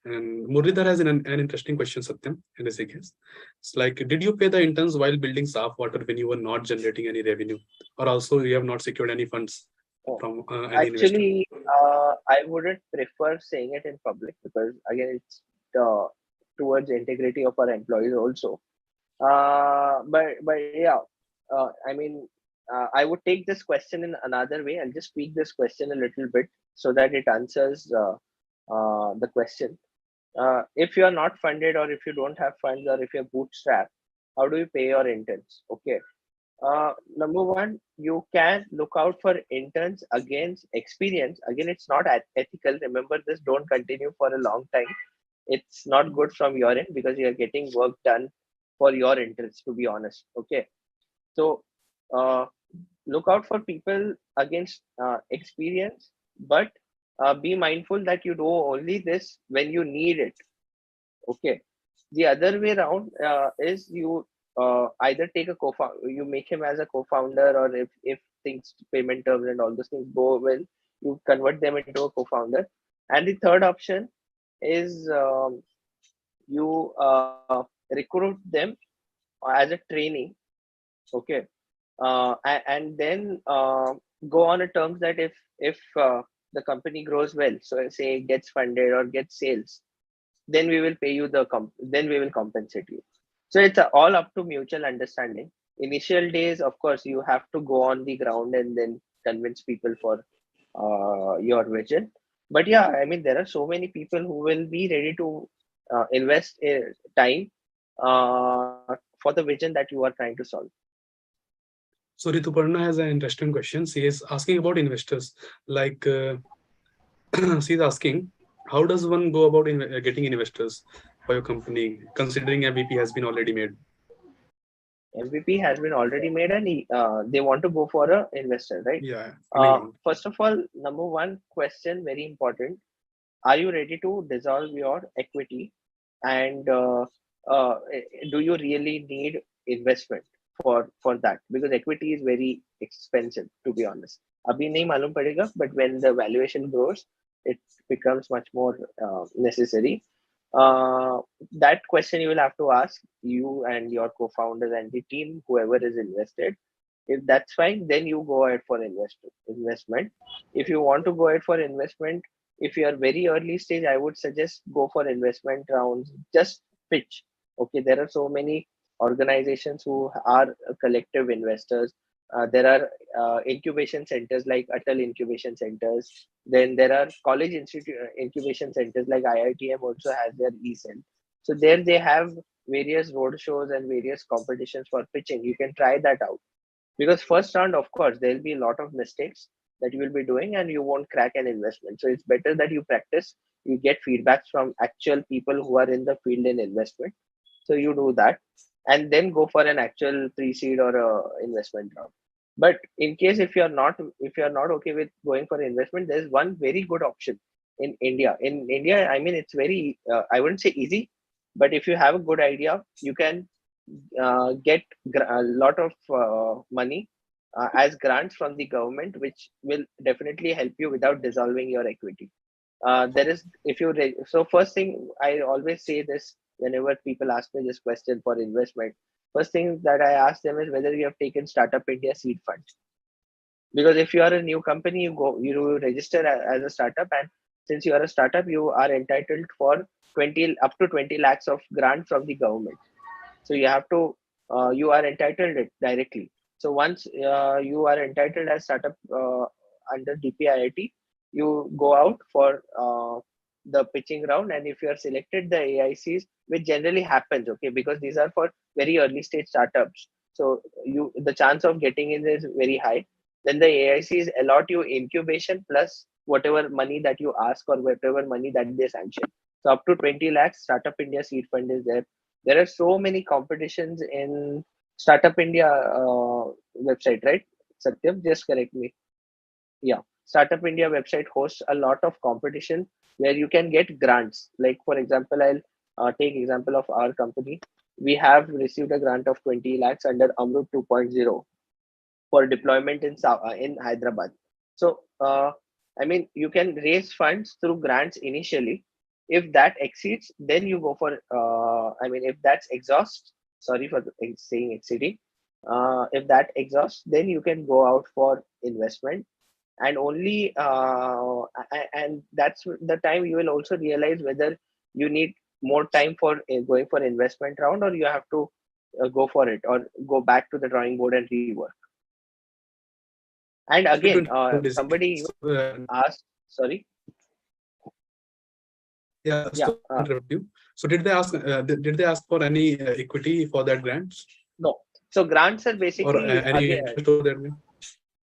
And Murlidhar has an interesting question, Satyam, in this case. It's like, did you pay the interns while building Softwater when you were not generating any revenue? Or also you have not secured any funds from any investor? Actually, I wouldn't prefer saying it in public because again, it's towards integrity of our employees also. But yeah, I mean, I would take this question in another way. I'll just tweak this question a little bit so that it answers the question. If you are not funded, or if you don't have funds, or if you're bootstrapped, how do you pay your interns? Okay. Number one, you can look out for interns against experience. Again, it's not ethical. Remember this, don't continue for a long time. It's not good from your end because you are getting work done for your interest, to be honest. Okay. So look out for people against experience, but be mindful that you do only this when you need it. Okay. The other way around is you either take a co-founder, you make him as a co-founder, or if things, payment terms and all those things go well, you convert them into a co-founder. And the third option is you recruit them as a trainee, okay, and then go on a terms that if the company grows well, so say it gets funded or gets sales, then we will pay you then we will compensate you. So it's all up to mutual understanding. Initial days, of course, you have to go on the ground and then convince people for your vision. But yeah, I mean, there are so many people who will be ready to invest time for the vision that you are trying to solve. So Rituparna has an interesting question. She is asking about investors. Like she's asking, how does one go about getting investors for your company, considering MVP has been already made? MVP has been already made, and they want to go for a investor, right? Yeah. First of all, number one question, very important: are you ready to dissolve your equity, and do you really need investment for that? Because equity is very expensive, to be honest. Abhi nahi malum padega, but when the valuation grows, it becomes much more necessary. That question you will have to ask you and your co-founders and the team, whoever is invested. If that's fine, then you go ahead for investment. If you want to go ahead for investment, if you are very early stage, I would suggest go for investment rounds. Just pitch. Okay, there are so many organizations who are collective investors. There are incubation centers like Atal incubation centers. Then there are college institute incubation centers like IITM also has their eCell. So there they have various road shows and various competitions for pitching. You can try that out, because first round, of course, there'll be a lot of mistakes that you will be doing and you won't crack an investment. So it's better that you practice, you get feedbacks from actual people who are in the field in investment. So you do that and then go for an actual pre-seed or a investment round. But in case if you're not okay with going for investment, there's one very good option in India. In India, I mean, it's very I wouldn't say easy, but if you have a good idea, you can get a lot of money as grants from the government, which will definitely help you without dissolving your equity. There is, so first thing I always say this whenever people ask me this question for investment. First thing that I ask them is whether you have taken Startup India seed fund. Because if you are a new company, you register as a startup, and since you are a startup, you are entitled for 20 up to 20 lakhs of grant from the government. So you are entitled it directly. So once you are entitled as startup under DPIIT, you go out for the pitching round, and if you are selected, the AICs, which generally happens, okay, because these are for very early stage startups, so the chance of getting in is very high. Then the AICs allot you incubation plus whatever money that you ask or whatever money that they sanction. So up to 20 lakhs, Startup India seed fund is there. There are so many competitions in Startup India website, right? Satyam, just correct me. Yeah, Startup India website hosts a lot of competition where you can get grants. Like for example, I'll take example of our company. We have received a grant of 20 lakhs under Amrut 2.0 for deployment in Hyderabad. So I mean, you can raise funds through grants initially. If that exceeds, then you go for. I mean, if that's exhaust. Sorry for saying exceeding. If that exhausts, then you can go out for investment, and only and that's the time you will also realize whether you need more time for going for investment round, or you have to go for it or go back to the drawing board and rework. And again, somebody asked, sorry. Yeah, Yeah. so interrupt you. So did they ask for any equity for that grants? No. So grants are basically or any interest over there?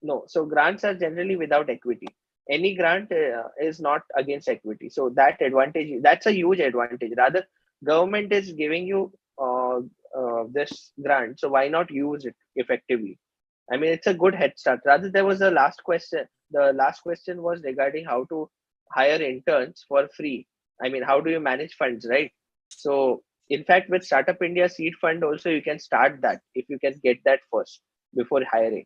No. So grants are generally without equity. Any grant is not against equity. So that advantage, that's a huge advantage. Rather, government is giving you this grant, so why not use it effectively? I mean, it's a good head start. Rather, there was a last question. The last question was regarding how to hire interns for free. I mean, how do you manage funds, right? So, in fact, with Startup India Seed Fund, also you can start that if you can get that first before hiring.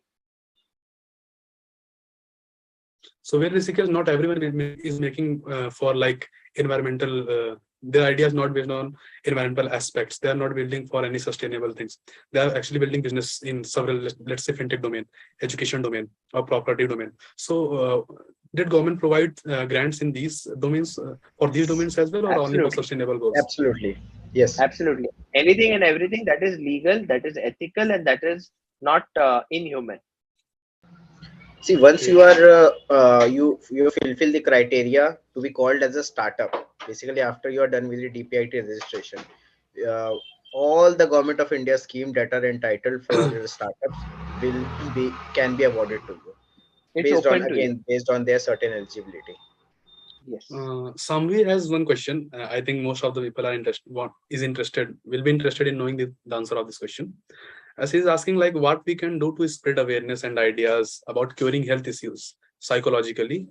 So where Hrishikesh, not everyone is making for like environmental their idea is not based on environmental aspects. They are not building for any sustainable things. They are actually building business in several, let's say, fintech domain, education domain, or property domain. So did government provide grants in these domains for these domains as well, or only for Absolutely. sustainable goals? Absolutely. Yes. Absolutely. Anything and everything that is legal, that is ethical, and that is not inhuman. See, once Okay. you are you fulfill the criteria to be called as a startup. Basically, after you are done with the DPIT registration, uh, all the government of India scheme that are entitled for startups will be can be awarded to you It's open to you. based on their certain eligibility. Yes. Samvi has one question. I think most of the people are will be interested in knowing the answer of this question. As he's asking, like, what we can do to spread awareness and ideas about curing health issues psychologically.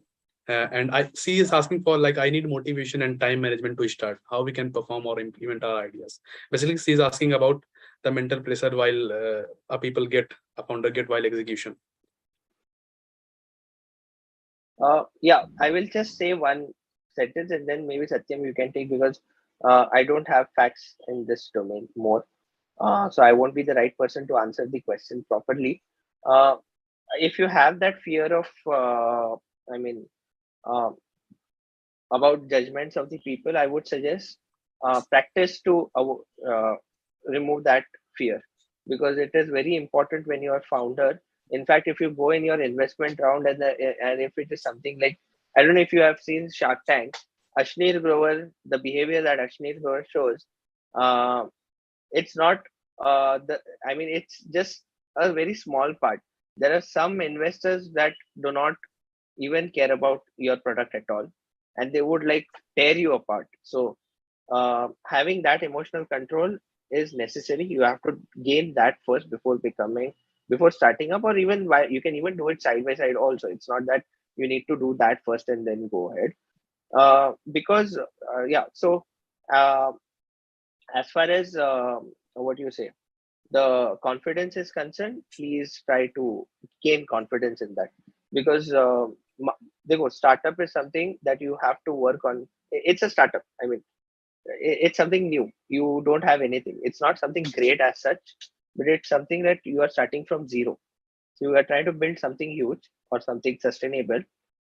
And she is asking for, like, I need motivation and time management to start. How we can perform or implement our ideas. Basically, she's asking about the mental pressure while a founder get while execution. Yeah, I will just say one sentence and then maybe Satyam you can take, because I don't have facts in this domain more. So I won't be the right person to answer the question properly. Uh, if you have that fear of, I mean, uh, about judgments of the people, I would suggest practice to remove that fear, because it is very important when you are founder. In fact, if you go in your investment round and if it is something like, I don't know if you have seen Shark Tank, Ashneer Grover, the behavior that Ashneer Grover shows, uh, it's not the I mean it's just a very small part. There are some investors that do not even care about your product at all, and they would like tear you apart. So having that emotional control is necessary. You have to gain that first before starting up, or even while you can even do it side by side also. It's not that you need to do that first and then go ahead, because yeah. So uh, as far as what you say, the confidence is concerned, please try to gain confidence in that, because startup is something that you have to work on. It's a startup. I mean, it's something new. You don't have anything. It's not something great as such, but it's something that you are starting from zero. So you are trying to build something huge or something sustainable,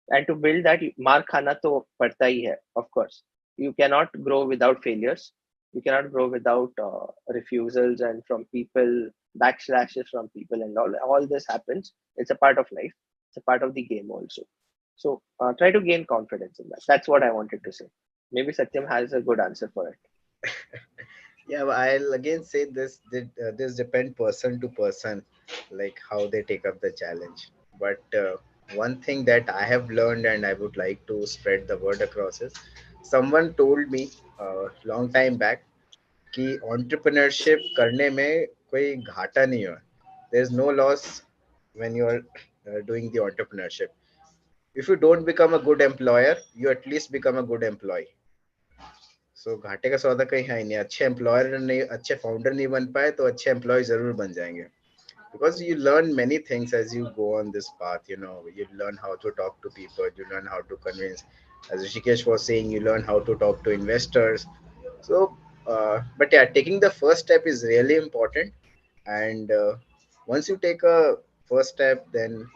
and to build that, मार खाना तो पड़ता ही है, of course. You cannot grow without failures. You cannot grow without refusals and from people, backslashes from people, and all this happens. It's a part of life. It's a part of the game also. So try to gain confidence in that. That's what I wanted to say. Maybe Satyam has a good answer for it. Yeah, but I'll again say this depend person to person, like how they take up the challenge. But one thing that I have learned and I would like to spread the word across is, someone told me long time back कि entrepreneurship करने में कोई घाटा नहीं है. There's no loss when you are doing the entrepreneurship. If you don't become a good employer, you at least become a good employee. सो घाटे का सौदा कहीं है ही नहीं. अच्छे एम्प्लॉयर नहीं, अच्छे फाउंडर नहीं बन पाए तो अच्छे एम्प्लॉय जरूर बन जाएंगे. Because you learn many things as you go on this path. You learn how to talk to people, you learn how to convince, as Rishikesh was saying, you learn how to talk to investors. So but yeah, taking the first step is really important. And once you take a first step, then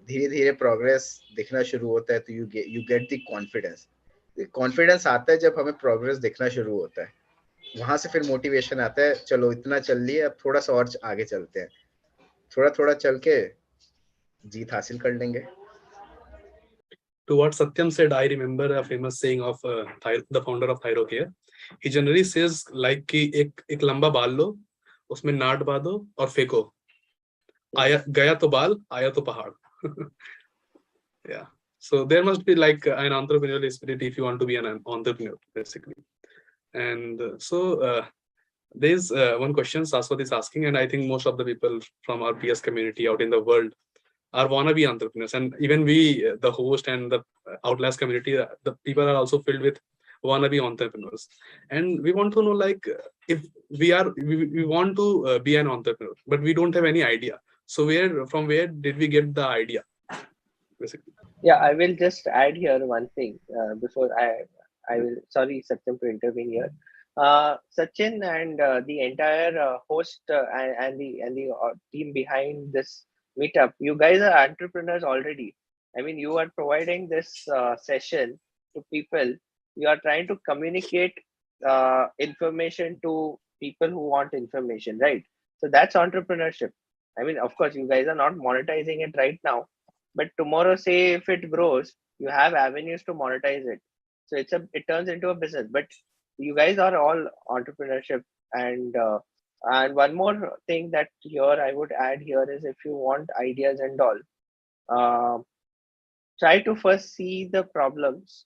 धीरे धीरे progress दिखना शुरू होता है. तो you get the confidence. Confidence आता है जब हमें प्रोग्रेस दिखना शुरू होता है. वहां से फिर मोटिवेशन आता है, चलो इतना चल लिया, अब थोड़ा सा और आगे चलते हैं, थोड़ा थोड़ा चल के जीत हासिल कर लेंगे. To what Satyam said, I remember a famous saying of the founder of Thyrocare. He generally says like कि एक लंबा बाल लो, उसमें नाट बांधो और फेंको. आया गया तो बाल, आया तो पहाड़. Yeah. So there must be like an entrepreneurial spirit if you want to be an entrepreneur, basically. And there's one question Saswat is asking, and I think most of the people from our PS community out in the world are wannabe entrepreneurs. And even we, the host and the Outliers community, the people are also filled with wannabe entrepreneurs. And we want to know, like, if we want to be an entrepreneur, but we don't have any idea. So from where did we get the idea, basically? Yeah, I will just add here one thing before I will, sorry, Satyam, to intervene here. Sachin and the entire host and the team behind this meetup, you guys are entrepreneurs already. I mean, you are providing this session to people. You are trying to communicate information to people who want information, right? So that's entrepreneurship. I mean, of course, you guys are not monetizing it right now, but tomorrow, say if it grows, you have avenues to monetize it. So it turns into a business. But you guys are all entrepreneurship, and one more thing that here I would add here is, if you want ideas and all, uh, try to first see the problems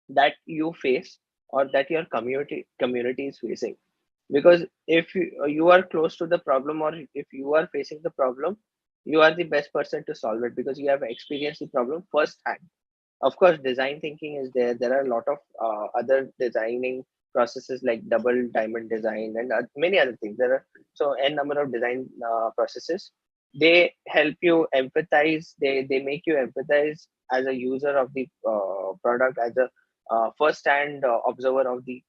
that you face or that your community is facing. Because if you are close to the problem, or if you are facing the problem, you are the best person to solve it, because you have experienced the problem firsthand. Of course, design thinking is there. There are a lot of other designing processes like double diamond design and many other things. There are so n number of design processes. They help you empathize. They make you empathize as a user of the product, as a first-hand observer of the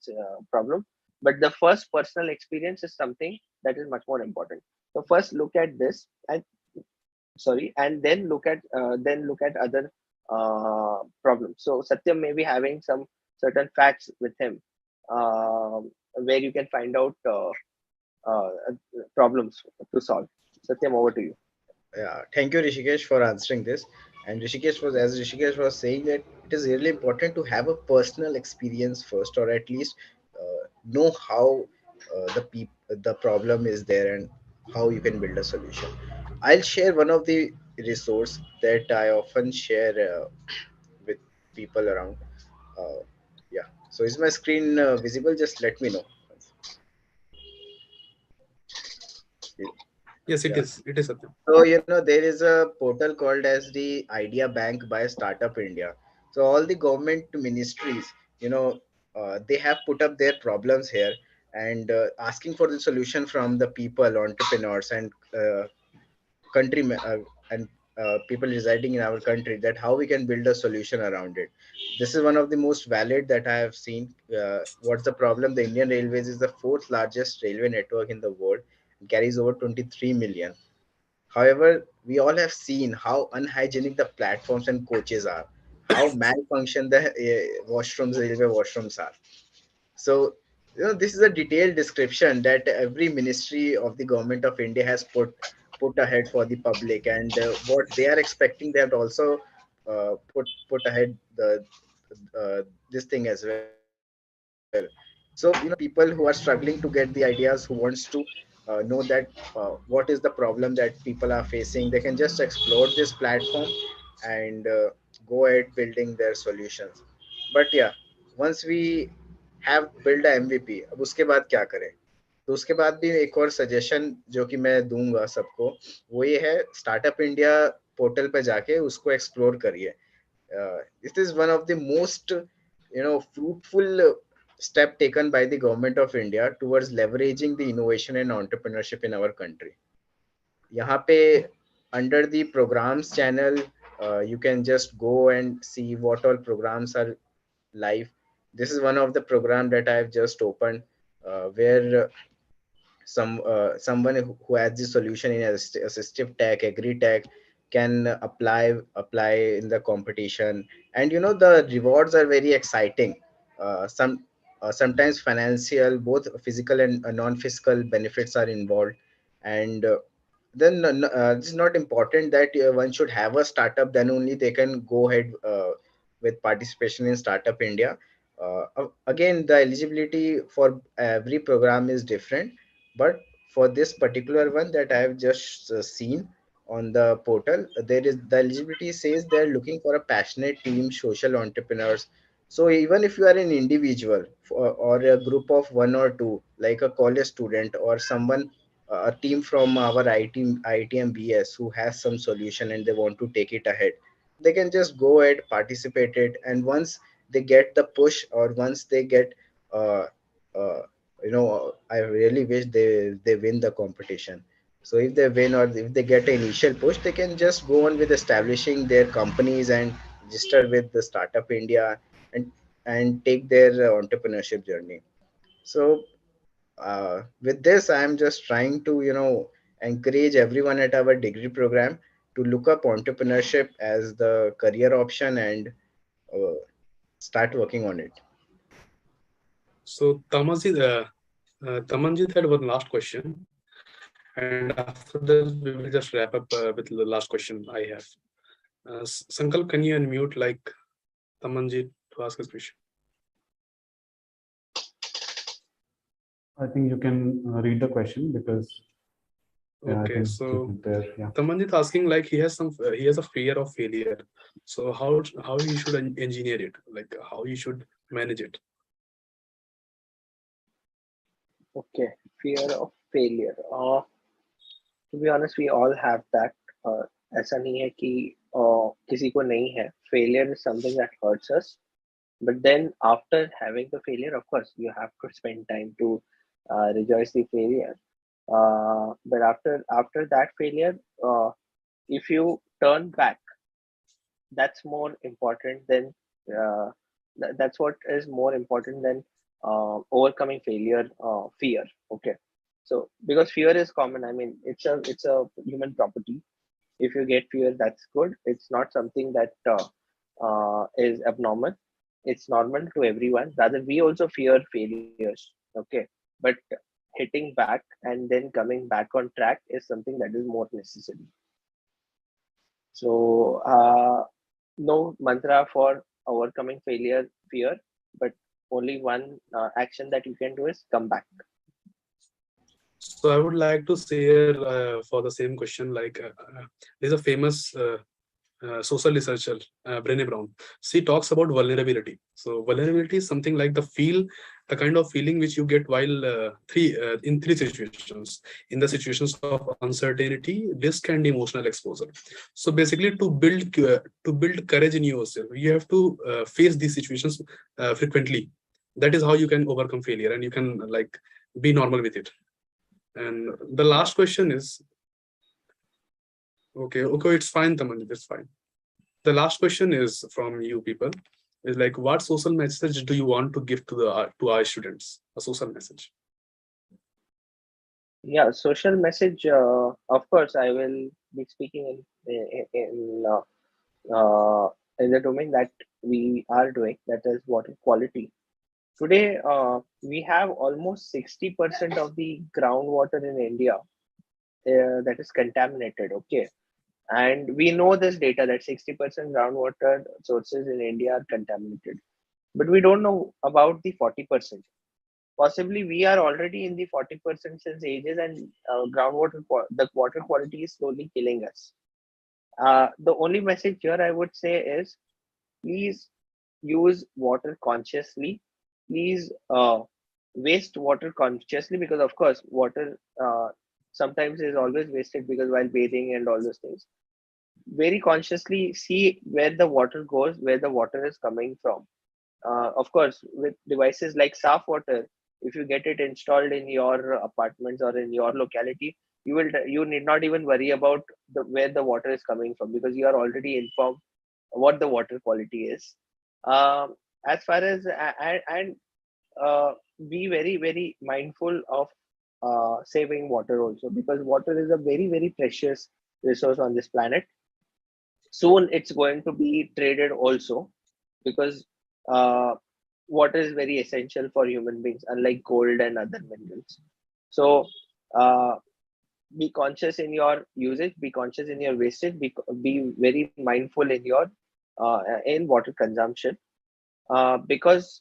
problem. But the first personal experience is something that is much more important. So first look at this, and sorry, and then look at other problems. So Satyam may be having some certain facts with him, where you can find out uh, problems to solve. Satyam, over to you. Yeah, thank you, Rishikesh, for answering this. And as Rishikesh was saying, that it is really important to have a personal experience first, or at least know how the problem is there and how you can build a solution. I'll share one of the resource that I often share with people around. Uh, yeah. So is my screen visible? Just let me know. Yes, it Yeah. is. It is Satyam. So, there is a portal called as the Idea Bank by Startup India. So, all the government ministries, they have put up their problems here and asking for the solution from the people, entrepreneurs, and country and people residing in our country, that how we can build a solution around it. This is one of the most valid that I have seen. What's the problem? The Indian Railways is the fourth largest railway network in the world and carries over 23 million. However, we all have seen how unhygienic the platforms and coaches are, how malfunction the railway washrooms are. So, this is a detailed description that every ministry of the government of India has put ahead for the public, and what they are expecting, they have also put ahead this thing as well. So, people who are struggling to get the ideas, who wants to know that what is the problem that people are facing, they can just explore this platform and go ahead building their solutions. But yeah, once we have built a MVP, अब उसके बाद क्या करें? तो उसके बाद भी एक और सजेशन जो कि मैं दूंगा सबको, वो ये है, स्टार्टअप इंडिया पोर्टल पे जाके उसको एक्सप्लोर करिए. This is one of the most fruitful step taken by the government of India towards leveraging the innovation and entrepreneurship in our country. यहाँ पे under the programs channel, you can just go and see what all programs are live. This is one of the program that I have just opened, where someone who has the solution in assistive tech, agri tech, can apply in the competition. And the rewards are very exciting. Sometimes financial, both physical and non-physical benefits are involved. And then it's not important that one should have a startup, then only they can go ahead with participation in Startup India. Again, the eligibility for every program is different, but for this particular one that I have just seen on the portal, there is the eligibility says they're looking for a passionate team, social entrepreneurs. So even if you are an individual, or a group of one or two, like a college student or someone, a team from our ITMBS who has some solution and they want to take it ahead, they can just go ahead, participate it, and once they get the push, or once they get uh, uh, I really wish they win the competition. So if they win, or if they get an initial push, they can just go on with establishing their companies and register with the Startup India, and and take their entrepreneurship journey. So with this, I'm just trying to, encourage everyone at our degree program to look up entrepreneurship as the career option and uh, start working on it. So Tamanjit had one last question, and after this we will just wrap up with the last question I have. Sankal, can you unmute like Tamanjit to ask his question? I think you can read the question because I Okay, think he's so there. Yeah. Tamanjit asking like he has a fear of failure. So how he should engineer it, like how he should manage it. Okay, fear of failure. To be honest, we all have that. ऐसा नहीं है कि किसी को नहीं है. Failure is something that hurts us. But then after having the failure, of course, you have to spend time to rejoice the failure. But after that failure, if you turn back, that's more important than that's what is more important than overcoming failure fear. Okay, so because fear is common, I mean it's a human property. If you get fear, that's good. It's not something that is abnormal. It's normal to everyone. Rather, we also fear failures. Okay, but hitting back and then coming back on track is something that is more necessary. So no mantra for overcoming failure fear, but only one action that you can do is come back. So I would like to share for the same question, like there's a famous social researcher, Brené Brown. She talks about vulnerability. So vulnerability is something like the kind of feeling which you get while in three situations. In the situations of uncertainty, risk, and emotional exposure. So basically, to build courage in yourself, you have to face these situations frequently. That is how you can overcome failure, and you can like be normal with it. And the last question is, okay, it's fine, Tamanjit, it's fine. The last question is from you people. Is like, what social message do you want to give to our students? A social message. Yeah, social message. Of course, I will be speaking in the domain that we are doing, that is water quality. Today, we have almost 60% of the groundwater in India that is contaminated. Okay, and we know this data that 60% groundwater sources in India are contaminated, but we don't know about the 40%. Possibly we are already in the 40% since ages, and the water quality is slowly killing us. The only message here I would say is, please use water consciously. Please waste water consciously, because of course water sometimes is always wasted, because while bathing and all those things, very consciously see where the water goes, where the water is coming from. Of course, with devices like Saaf Water, if you get it installed in your apartments or in your locality, you need not even worry about where the water is coming from, because you are already informed what the water quality is. As far as and be very very mindful of saving water also, because water is a very very precious resource on this planet. Soon it's going to be traded also, because uh, water is very essential for human beings, unlike gold and other minerals. So uh, be conscious in your usage, be conscious in your wastage, be very mindful in your in water consumption, because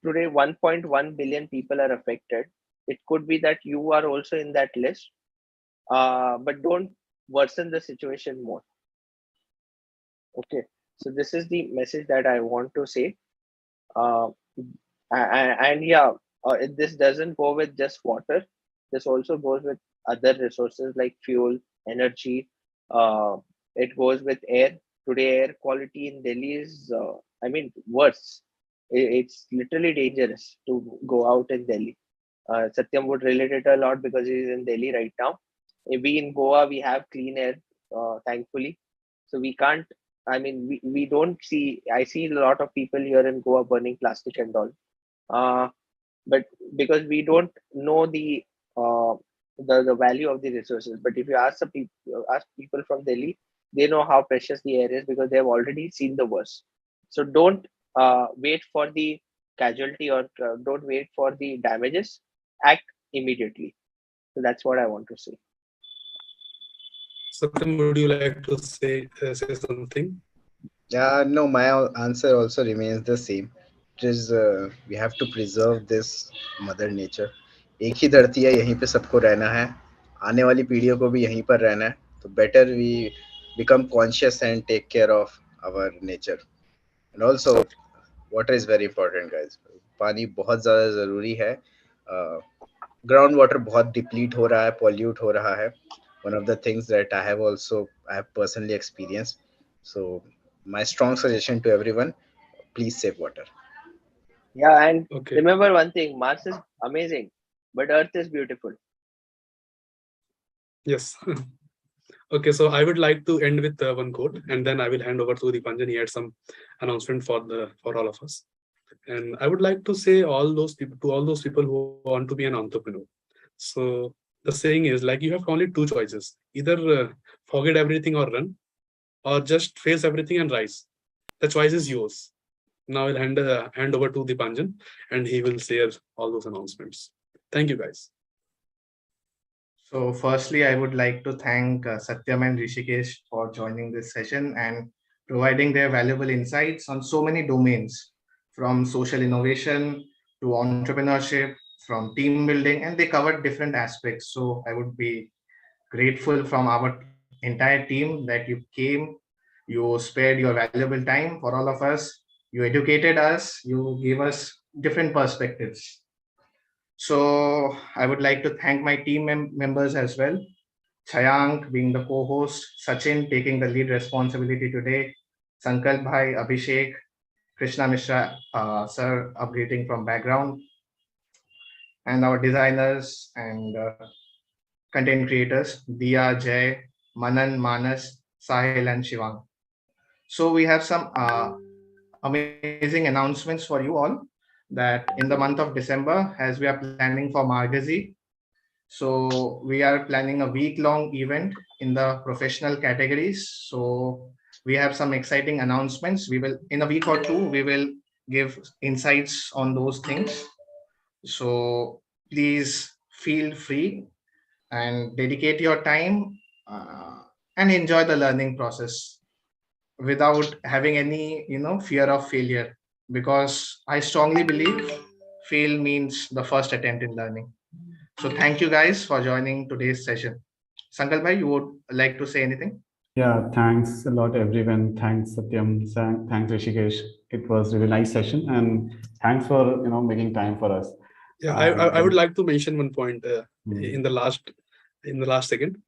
today 1.1 billion people are affected. It could be that you are also in that list, but don't worsen the situation more. Okay, so this is the message that I want to say. Uh, and yeah, this doesn't go with just water. This also goes with other resources like fuel, energy. Uh, it goes with air. Today, air quality in Delhi is, I mean, worse. It's literally dangerous to go out in Delhi. Satyam would relate it a lot because he's in Delhi right now. We in Goa, we have clean air, thankfully. So we can't I mean, we don't see. I see a lot of people here in Goa burning plastic and all. But because we don't know the value of the resources. But if you ask people from Delhi, they know how precious the air is because they have already seen the worst. So don't wait for the casualty or don't wait for the damages. Act immediately. So that's what I want to say. Satyam, would you like to say something? No, my answer also remains the same. It is we have to preserve this mother nature. एक ही धरती है, यहीं पे सबको रहना है, आने वाली पीढ़ियों को भी यहीं पर रहना है. तो better we become conscious and take care of our nature. And also water is very important, guys. पानी बहुत ज़्यादा ज़रूरी है. ग्राउंड वाटर बहुत डिप्लीट हो रहा है, पॉल्यूट हो रहा है. One of the things that I have personally experienced. So my strong suggestion to everyone, please save water. Yeah, and Okay. remember one thing: Mars is amazing, but Earth is beautiful. Yes. Okay, so I would like to end with one quote, and then I will hand over to Dipanjan. He had some announcement for all of us, and I would like to say all those people who want to be an entrepreneur. So the saying is like you have only two choices: either forget everything or run, or just face everything and rise. The choice is yours. Now I'll hand over to Dipanjan, and he will share all those announcements. Thank you, guys. So, firstly, I would like to thank Satyam and Rishikesh for joining this session and providing their valuable insights on so many domains, from social innovation to entrepreneurship, from team building, and they covered different aspects. So, I would be grateful from our entire team that you came, you spared your valuable time for all of us, you educated us, you gave us different perspectives. So I would like to thank my team members as well. Chayank being the co-host, Sachin taking the lead responsibility today, Sankalp Bhai, Abhishek, Krishna Mishra, sir upgrading from background, and our designers and content creators, Dia, Jay, Manan, Manas, Sahil, and Shivang. So we have some amazing announcements for you all that in the month of December, as we are planning for Margazi, so we are planning a week-long event in the professional categories. So we have some exciting announcements. We will, in a week or two, we will give insights on those things. So please feel free and dedicate your time and enjoy the learning process without having any fear of failure, because I strongly believe fail means the first attempt in learning. So thank you guys for joining today's session. Sankalp bhai, you would like to say anything? Yeah, thanks a lot, everyone. Thanks, Satyam. Thanks, Rishikesh. It was really nice session, and thanks for making time for us. Yeah, I would like to mention one point Hmm. in the last second.